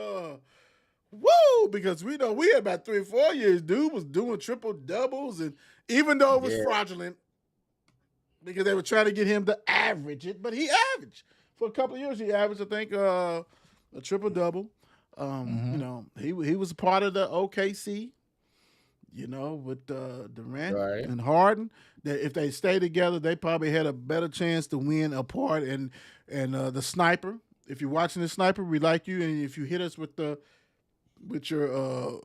Woo! Because we know we had about 3 or 4 years. Dude was doing triple doubles, and even though it was fraudulent, because they were trying to get him to average it, but he averaged for a couple of years. He averaged, I think, a triple double. He was a part of the OKC. With Durant and Harden, that if they stay together, they probably had a better chance to win apart. And the Sniper, if you're watching the Sniper, we like you. And if you hit us with your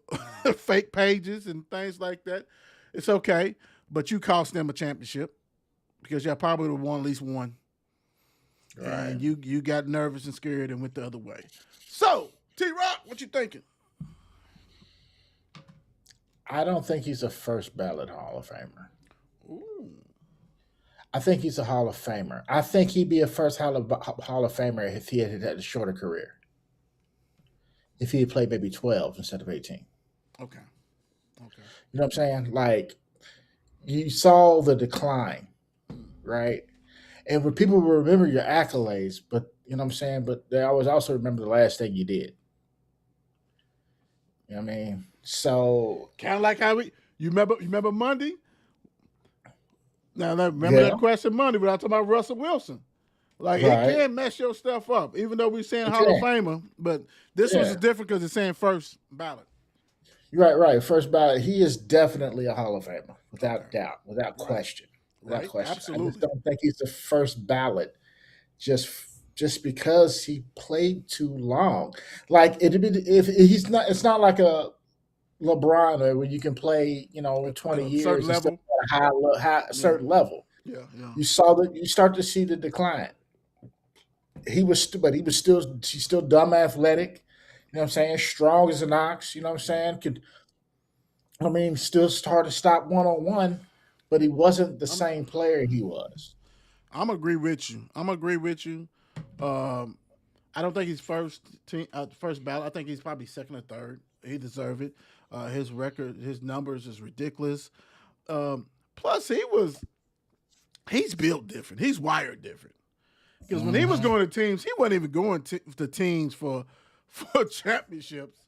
fake pages and things like that, it's okay. But you cost them a championship because y'all probably would have won at least one. Right. And you got nervous and scared and went the other way. So, T-Rock, what you thinking? I don't think he's a first ballot Hall of Famer. Ooh. I think he's a Hall of Famer. I think he'd be a first Hall of Famer if he had a shorter career. If he had played maybe 12 instead of 18. Okay. You know what I'm saying? Like, you saw the decline, right? And when people will remember your accolades, but you know what I'm saying? But they always also remember the last thing you did. You know what I mean? So kind of like how you remember Monday? Now remember that question Monday when I talked about Russell Wilson. Like it can mess your stuff up, even though we're saying Hall of Famer, but this was different because it's saying first ballot. Right. First ballot. He is definitely a Hall of Famer, without doubt, without question. Absolutely. I just don't think he's the first ballot just because he played too long. Like if he's not, it's not like a LeBron where you can play, 20 years certain level. At a high certain level. Yeah. You start to see the decline. He's still dumb athletic. You know what I'm saying? Strong as an ox. You know what I'm saying? Still hard to stop one-on-one, but he wasn't the same player he was. I'm agree with you. I don't think he's first ballot. I think he's probably second or third. He deserves it. His record, his numbers is ridiculous. Plus, he's built different. He's wired different. Because when he was going to teams, he wasn't even going to teams for championships.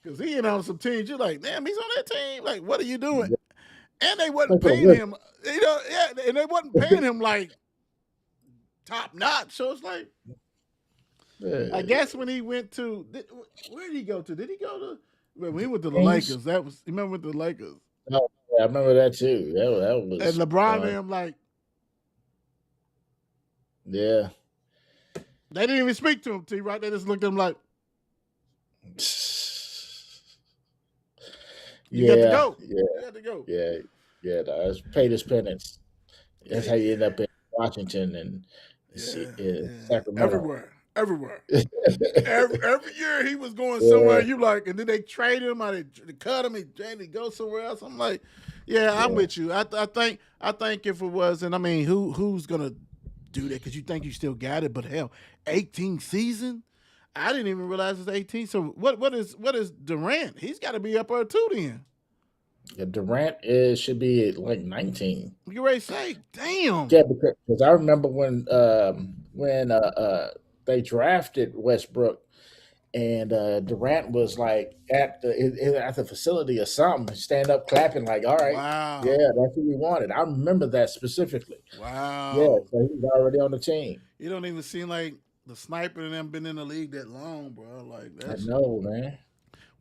Because he on some teams, you're like, damn, he's on that team. Like, what are you doing? And they wasn't paying him. And they wasn't paying him like top notch. So it's like, I guess when he went to, where did he go to? Did he go to? When he went to the Lakers, remember with the Lakers. Oh, yeah, I remember that too. That was. And LeBron and him like, Yeah. They didn't even speak to him, T. Right? They just looked at him like, "You got to go. Yeah. You got to go." Yeah. That's paid his penance. That's how you end up in Washington and Sacramento. Everywhere. every year he was going somewhere. You like, and then they trade him, or they cut him, and he go somewhere else. I'm like, I'm with you. I think if it was, and I mean, who's gonna do that? Because you think you still got it, but hell, 18 season. I didn't even realize it's 18. So what is Durant? He's got to be up there too then. Yeah, Durant should be at like 19. You ready to say, damn? Yeah, because I remember when they drafted Westbrook, and Durant was like at the facility or something, stand up clapping like, all right, wow, yeah, that's what we wanted. I remember that specifically. Wow. Yeah, so he was already on the team. You don't even seem like the sniper and them been in the league that long, bro. Like that's I know, man.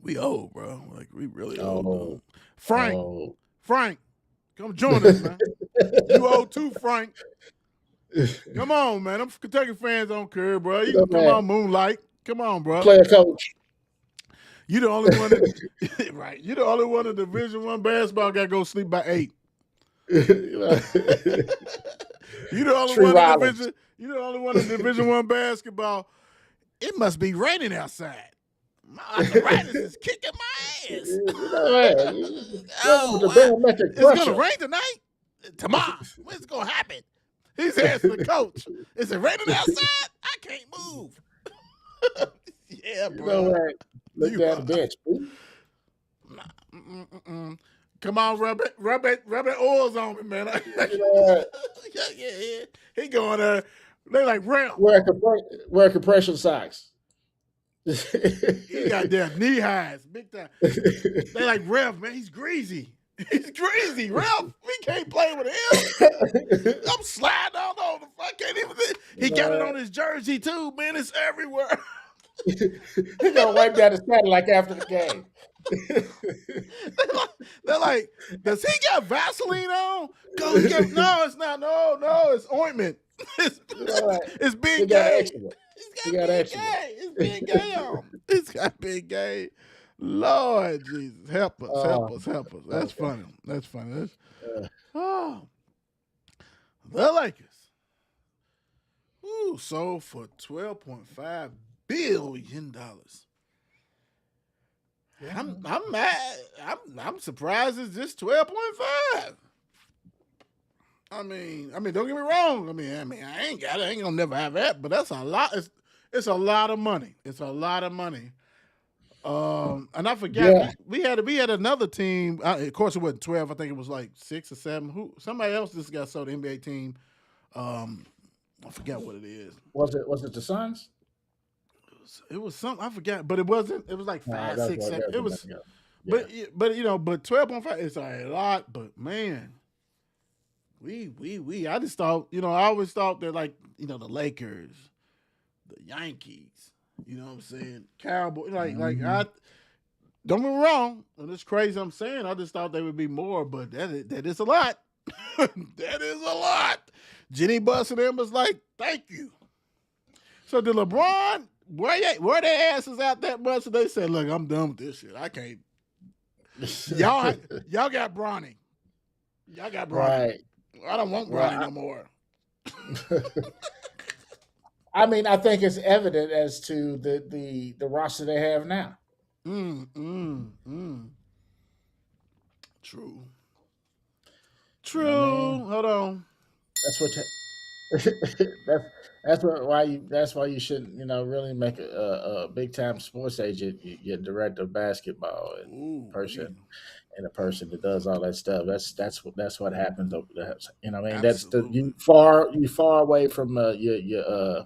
We old, bro. Like we really Oh. old. Frank, come join us, man. You old too, Frank. Come on, man. Them Kentucky fans don't care, bro. You can come on, Moonlight. Come on, bro. Player coach. You the only one that, right. You the only one in Division I basketball got to go sleep by 8. You the only one in Division I basketball. It must be raining outside. My arthritis is kicking my ass. It's gonna rain tonight. Tomorrow. When's it gonna happen? He's asking the coach. Is it raining outside? I can't move. Yeah, bro. Look down the bench. Come on, rub it oils on me, man. Yeah. He going there. They like Ralph. Wear compression socks. He got their knee highs, big time. They like Ralph, man. He's greasy. Ralph. We can't play with him. I'm sliding all over. I can't even. He got it on his jersey too, man. It's everywhere. He gonna wipe down his Cadillac after the game. They're like, does he got Vaseline on? No, it's not. No, it's ointment. It's Big Gay. He's got Big Gay. It's Big Gay on. He's got Big Gay. Lord Jesus, help us. That's funny. The Lakers. Sold for $12.5 billion. Yeah. I'm mad. I'm surprised it's just 12.5. I mean, don't get me wrong. I mean, I ain't got it. I ain't gonna never have that, but that's a lot. It's a lot of money. And I forgot we had another team. Of course, it wasn't 12. I think it was like 6 or 7. Somebody else just got sold, the NBA team. I forgot what it is. Was it the Suns? It was something I forgot, but it wasn't. It was like 5, 6, 7. It was, but 12.5 is a lot. But man, we. I just thought, I always thought that like the Lakers, the Yankees, you know what I'm saying, Cowboys. Like I don't get me wrong. And it's crazy I'm saying. I just thought they would be more, but that is a lot. That is a lot. Jenny Buss and them was like, thank you. So did LeBron wear their asses out that much? So they said, look, I'm done with this shit. I can't. Y'all got Bronny. Right. I don't want Bronny no more. I mean, I think it's evident as to the roster they have now. True. Hold on. That's why you shouldn't really make a big time sports agent. Your director of basketball and a person that does all that stuff. That's what happens over there. I mean, that's you far away from your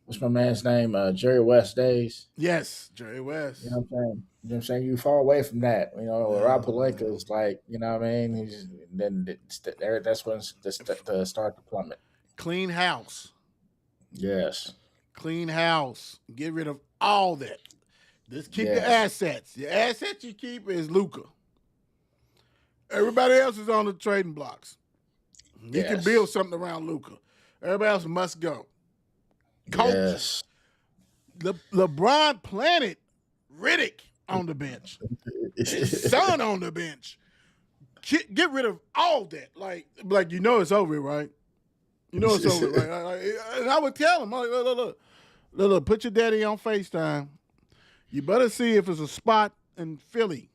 what's my man's name? Jerry West days. Yes, Jerry West. You know what I'm saying? You far away from that. Rob Pelinka is like, what I mean? That's when the start to plummet. Clean house. Yes. Clean house. Get rid of all that. Just keep your assets. Your assets you keep is Luka. Everybody else is on the trading blocks. You can build something around Luka. Everybody else must go. coaching. Yes. LeBron planted Riddick on the bench. His son on the bench. Get rid of all that. Like it's over, right? You know it's over, right? And I would tell him, look, put your daddy on FaceTime. You better see if it's a spot in Philly.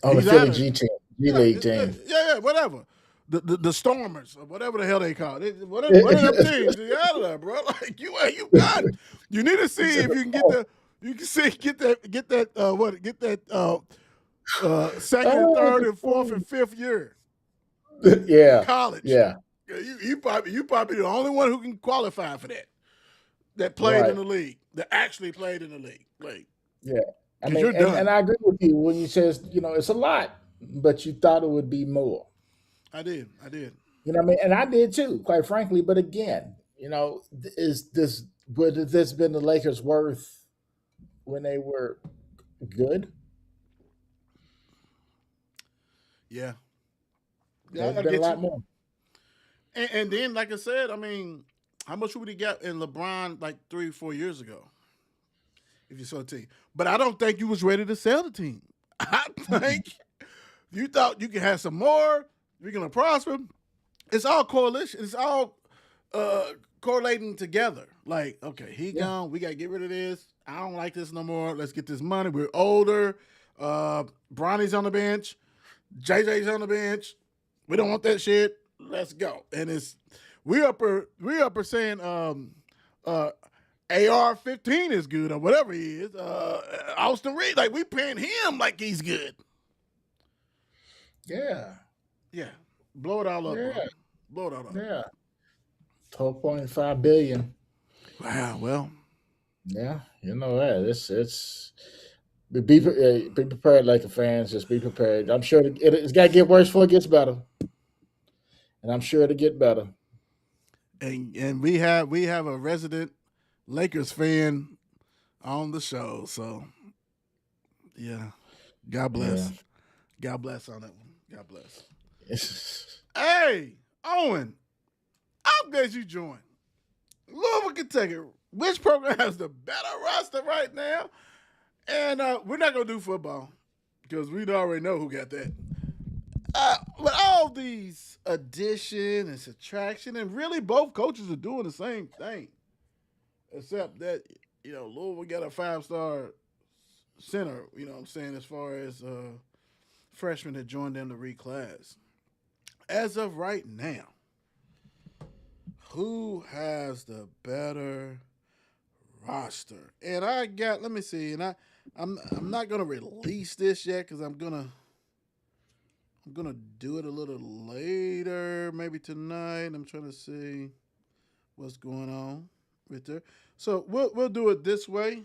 On the Philly G League team. Yeah, whatever. The Stormers or whatever the hell they call it. One of them teams. Get out of there, bro. Like you got it. You need to see if you can get that second, third, and fourth and fifth year. Yeah. College. Yeah. You probably the only one who can qualify for that. That played in the league. That actually played in the league. Like, yeah. I mean, and I agree with you when you says, it's a lot, but you thought it would be more. I did. You know what I mean? And I did too, quite frankly. But again, would this been the Lakers' worth when they were good? Yeah. There's been a lot more. And then, like I said, I mean, how much would he get in LeBron like 3-4 years ago? If you sold the team. But I don't think you was ready to sell the team. I think you thought you could have some more. You're going to prosper. It's all coalition. It's all correlating together. Like, okay, he gone. We got to get rid of this. I don't like this no more. Let's get this money. We're older. Bronny's on the bench. JJ's on the bench. We don't want that shit. Let's go. And we up saying AR-15 is good or whatever he is. Austin Reed, like we paying him like he's good. Yeah. Yeah. Blow it all up. Yeah. Bro. Blow it all up. Yeah. $12.5 billion. Wow. Well. Yeah. You know that. It's be prepared, Laker fans. Just be prepared. I'm sure it's got to get worse before it gets better. And I'm sure it'll get better. And we have a resident Lakers fan on the show. So yeah. God bless. Yeah. God bless on that one. God bless. Hey, Owen, I'm glad you joined. Louisville, Kentucky. Which program has the better roster right now? And we're not going to do football because we already know who got that. But all these addition and subtraction, and really both coaches are doing the same thing. Except that, Louisville got a 5-star center, you know what I'm saying, as far as freshmen that joined them to reclass. As of right now, who has the better roster? And let me see, and I'm not gonna release this yet because I'm gonna do it a little later, maybe tonight. I'm trying to see what's going on right there. So we'll do it this way.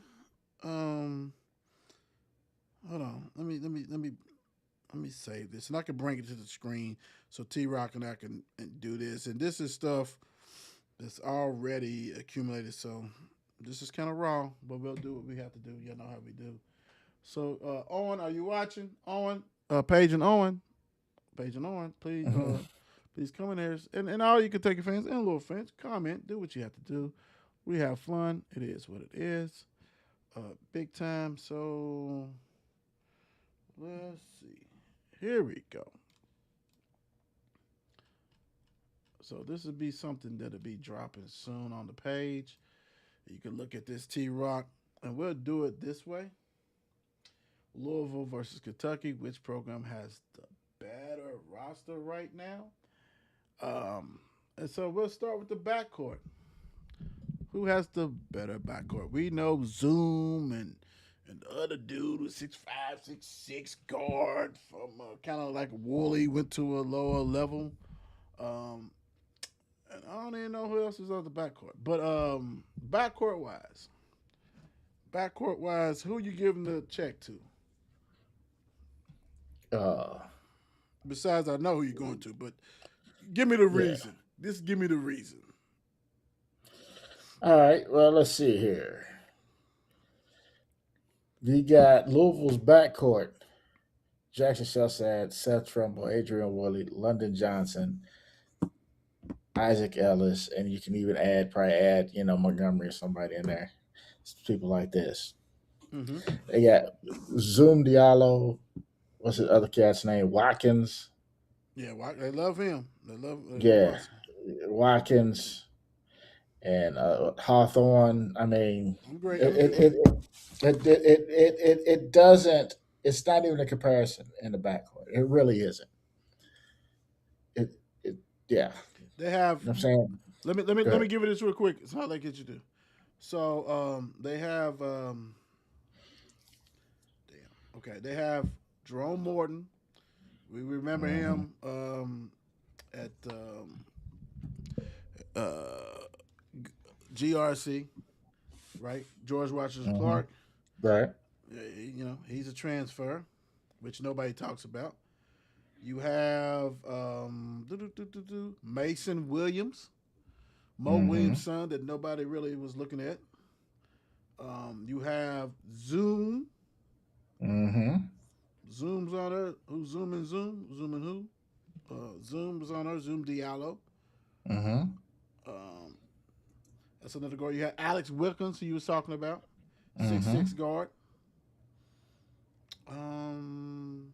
Hold on. Let me save this, and I can bring it to the screen so T-Rock and I can do this. And this is stuff that's already accumulated, so this is kind of raw, but we'll do what we have to do. Y'all know how we do. So, Owen, are you watching? Owen, Paige and Owen, please, please come in there, and all you can take your fans and little fans, comment, do what you have to do. We have fun. It is what it is. Big time. So let's see. Here we go. So this will be something that'll be dropping soon on the page. You can look at this T-Rock, and we'll do it this way. Louisville versus Kentucky. Which program has the better roster right now? And so we'll start with the backcourt. Who has the better backcourt? We know Zoom and the other dude was 6'5", 6'6" guard from kind of like Woolley, went to a lower level. And I don't even know who else is on the backcourt. But backcourt wise, who you giving the check to? Besides, I know who you're going to, but give me the reason. Just give me the reason. All right. Well, let's see here. We got Louisville's backcourt. Jackson Shelsad, Seth Trimble, Adrian Woolley, London Johnson. Isaac Ellis, and you can even probably add, Montgomery or somebody in there. People like this. Mm-hmm. They got Zoom Diallo. What's the other cat's name? Watkins. Yeah, they love him. They love Yeah, Watson. Watkins and Hawthorne. I mean, I'm great. it it, it it doesn't. It's not even a comparison in the backcourt. It really isn't. It it yeah. They have. You know what I'm saying? Go Let me ahead. give it this real quick. It's how they get you to. So they have damn. Okay, they have Jerome Morton. We remember Hmm. him at uh, GRC, right? George Washington Hmm. Clark. Right. He's a transfer, which nobody talks about. You have Mason Williams, Mo Williams' Hmm. son, that nobody really was looking at. You have Zoom. Hmm. Zoom's on her. Who's Zooming Zoom? Zooming who? Zoom's on her. Zoom Diallo. Hmm. Um, that's another guard. You have Alex Wilkins, who you was talking about, 6'6" Hmm. guard. Um,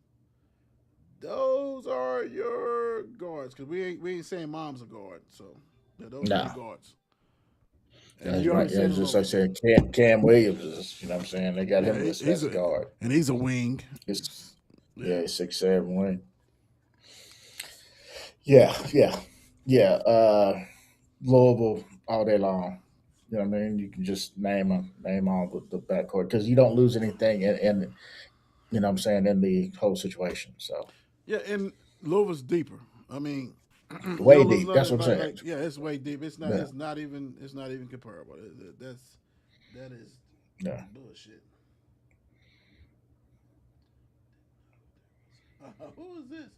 those are your guards because we ain't saying mom's a guard, so yeah, those are your No. guards. And That's you already right. Yeah, said a just like I little. said, Cam Williams is, what I'm saying? They got Yeah, him listed he's as a a guard. and he's a wing. It's, Yeah, yeah, he's 6'7" wing. Yeah, yeah, yeah. Louisville all day long. You know what I mean? You can just name all the backcourt because you don't lose anything in what I'm saying, in the whole situation. So yeah, and Louisville's deeper. I mean, you way don't lose deep. That's nothing what I'm saying. like yeah, it's way deep. It's not. Yeah, It's not even comparable. That is yeah. bullshit. Who is this?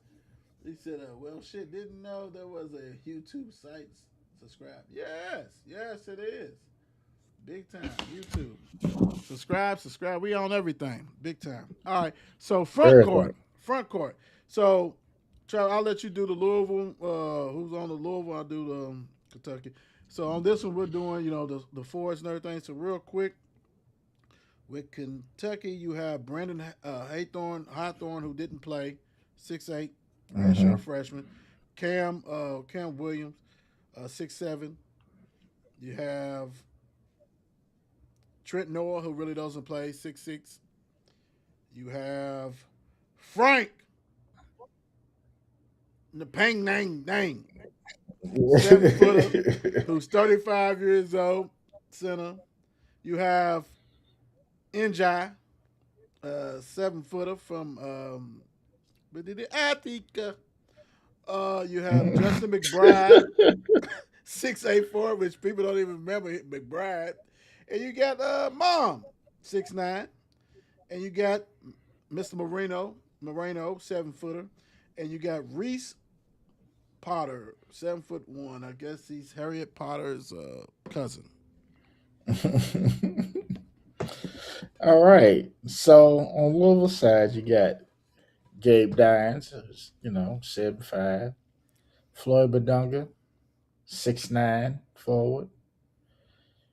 He said, "Well, shit, didn't know there was a YouTube site. Subscribe. Yes, it is. Big time. YouTube. Subscribe. We on everything. Big time. All right. So front court. Everything. Front court. So, Charlie, I'll let you do the Louisville. Who's on the Louisville? I'll do the Kentucky. So on this one, we're doing the forwards and everything. So real quick, with Kentucky, you have Brandon Hawthorne, who didn't play, 6'8", redshirt Hmm. freshman. Cam Williams, 6'7". You have Trent Noah, who really doesn't play, 6'6". You have Frank Napang Nang Nang, 7-footer, who's 35 years old, center. You have Njai, 7-footer from Attica. You have Justin McBride, 6'8" which people don't even remember McBride. And you got Mom, 6'9". And you got Mr. Moreno, 7-footer. And you got Reese Potter, 7'1". I guess he's Harriet Potter's cousin. All right. So on Louisville side, you got Gabe Dines, who's, 7'5". Floyd Badunga, 6'9" forward.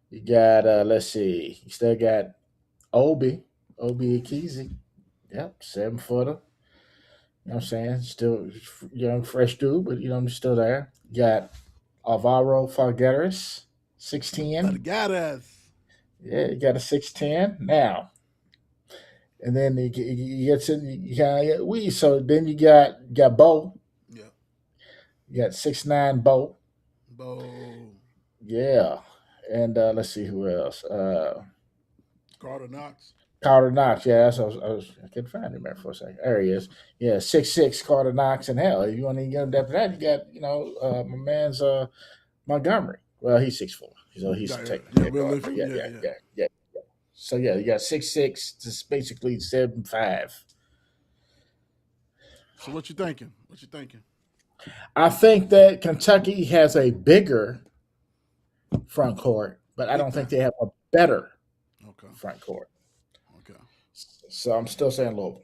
You got let's see, you still got Obi Akizi. Yep, 7-footer. You know what I'm saying? Still young, fresh dude, but I'm still there. You got Alvaro Falgueres, 6'10". Vargas. Yeah, you got a 6'10". Now, and then you get to you got we so then you got Bo. Yeah. You got 6'9" Bo. Bo. Yeah. And let's see who else. Carter Knox. Carter Knox, yeah, I couldn't find him there for a second. There he is. Yeah, 6'6" Carter Knox, and hell, if you want to get him after that, you got my man's Montgomery. Well, he's 6'4", so he's Yeah, technically a guard. But realistically, yeah. yeah. So yeah, you got 6'6", just basically 7'5". So what you thinking? I think that Kentucky has a bigger front court, but I Big don't think time. they have a better Okay. front court. Okay. So I'm still saying Louisville.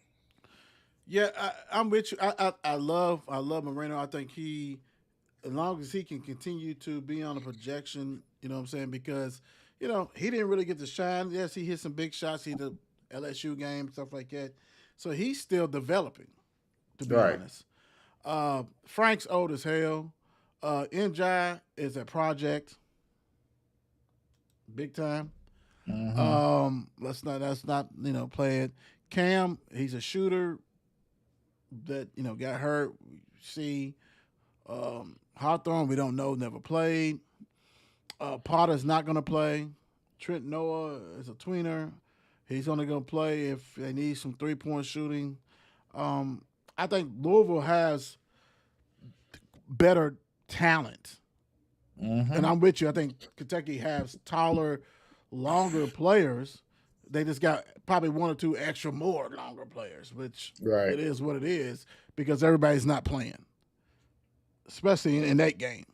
Yeah, I'm with you. I love Moreno. I think as long as he can continue to be on a projection, you know what I'm saying? Because, he didn't really get to shine. Yes, he hit some big shots. He did LSU game, stuff like that. So he's still developing, to be Right. honest. Frank's old as hell. Njai is a project, big time. Mm-hmm. Let's not play it. Cam, he's a shooter that got hurt. See, Hawthorne, we don't know, never played. Potter's not going to play. Trent Noah is a tweener. He's only going to play if they need some 3-point shooting. I think Louisville has better talent. Mm-hmm. And I'm with you. I think Kentucky has taller, longer players. They just got probably one or two extra more longer players, which Right. it is what it is because everybody's not playing, especially in that game.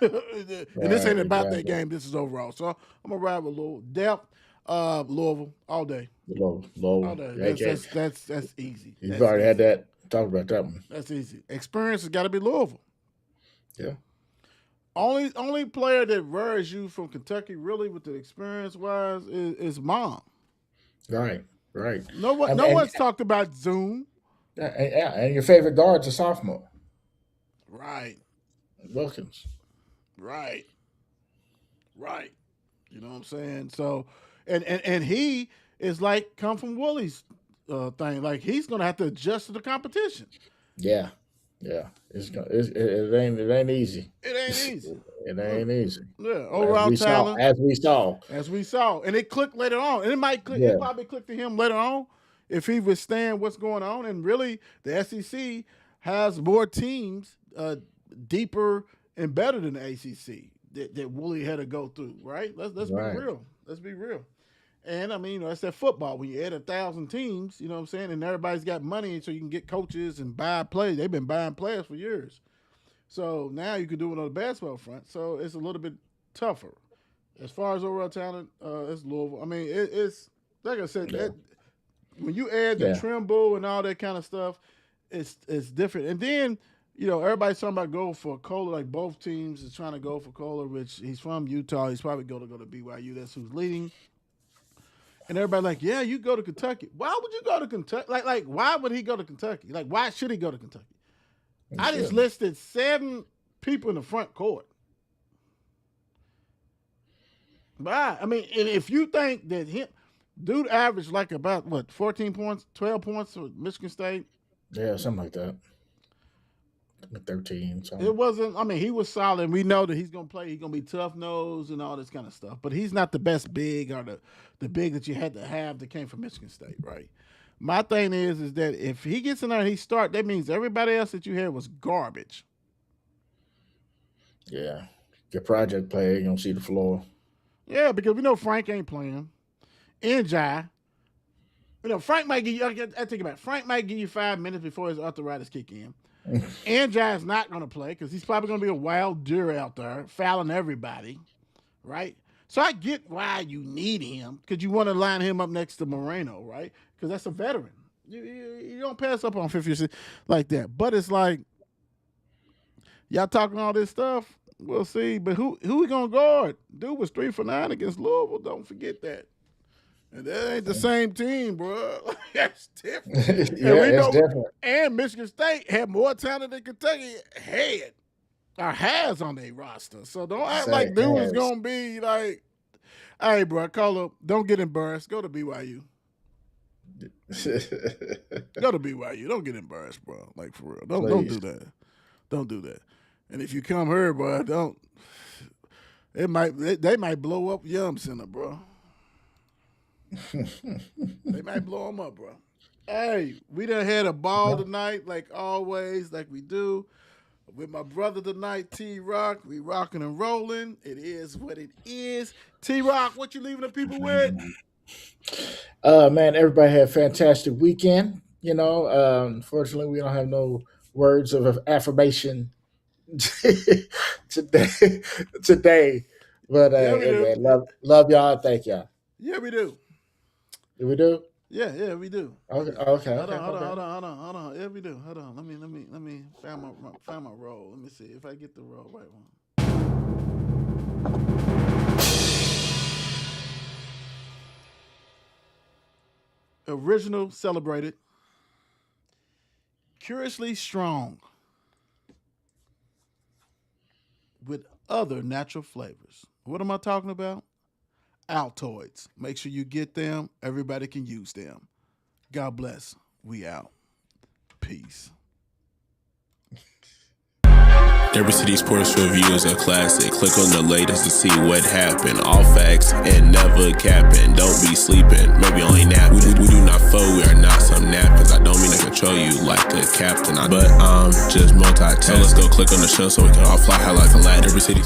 And this ain't about that game. This is overall. So I'm going to ride with Louisville. Depth, Louisville, all day. All Low. day. That's easy. You've already had that. Talk about that one. That's easy. Experience has got to be Louisville. Yeah. Only player that varies you from Kentucky really with the experience wise is Mom. Right. No one's talked about Zoom. And your favorite guard's a sophomore. Right. Wilkins. Right. You know what I'm saying? So, and he is like come from Woolie's thing. Like he's gonna have to adjust to the competition. Yeah. It ain't easy. It ain't easy. It ain't easy. Yeah. Overall talent. As we saw. And it clicked later on. And it might click. Yeah. It probably clicked to him later on if he withstand what's going on. And really, the SEC has more teams deeper and better than the ACC that Woolley had to go through. Right. Let's Right. be real. Let's be real. And I mean, that's that football. When you add 1,000 teams, you know what I'm saying, and everybody's got money, so you can get coaches and buy players. They've been buying players for years. So now you can do it on the basketball front. So it's a little bit tougher. As far as overall talent, it's Louisville. I mean, it's like I said, that when you add the Trimble and all that kind of stuff, it's different. And then, everybody's talking about go for Kohler. Like both teams is trying to go for Kohler, which he's from Utah. He's probably going to go to BYU. That's who's leading. And everybody like, yeah, you go to Kentucky. Why would you go to Kentucky? Like, why would he go to Kentucky? Like, why should he go to Kentucky? I just listed 7 people in the front court. Why? I mean, and if you think that dude averaged like about 14 points, 12 points for Michigan State. Yeah, something like that. 13. Something. It wasn't. I mean, he was solid. We know that he's gonna play. He's gonna be tough nosed and all this kind of stuff. But he's not the best big or the big that you had to have that came from Michigan State, right? My thing is that if he gets in there and he start, that means everybody else that you had was garbage. Yeah, your project player, you don't see the floor. Yeah, because we know Frank ain't playing. Njai. Frank might give you. I think about it. Frank might give you 5 minutes before his arthritis kick in. Njai is not going to play because he's probably going to be a wild deer out there fouling everybody, right? So I get why you need him because you want to line him up next to Moreno, right? Because that's a veteran. You don't pass up on 50 like that. But it's like y'all talking all this stuff. We'll see. But who we going to guard? Dude was 3 for 9 against Louisville. Don't forget that. And that ain't the same team, bro. That's different. It's different. And Michigan State had more talent than Kentucky had or has on their roster. So don't act like dude is going to be like, hey, bro, call up. Don't get embarrassed. Go to BYU. Go to BYU. Don't get embarrassed, bro. Like, for real. Don't do that. Don't do that. And if you come here, bro, don't. They might blow up Yum Center, bro. They might blow them up, bro. Hey, we done had a ball tonight, like always, like we do. With my brother tonight, T-Rock. We rocking and rolling. It is what it is. T-Rock, what you leaving the people with? Man, everybody had a fantastic weekend. Unfortunately, we don't have no words of affirmation today. But anyway, love y'all. Thank y'all. Yeah, we do. Do we do? Yeah, we do. Okay. Hold on. Yeah, we do. Hold on. Let me find my roll. Let me see if I get the roll right one. Original celebrated. Curiously strong. With other natural flavors. What am I talking about? Altoids. Make sure you get them. Everybody can use them. God bless. We out. Peace. Every City Sports Review is a classic. Click on the latest to see what happened. All facts and never capping. Don't be sleeping, maybe only napping. We do not fold, we are not some napkins. I don't mean to control you like a captain, but I'm just multitasking. So let's go click on the show so we can all fly high like a ladder. Every City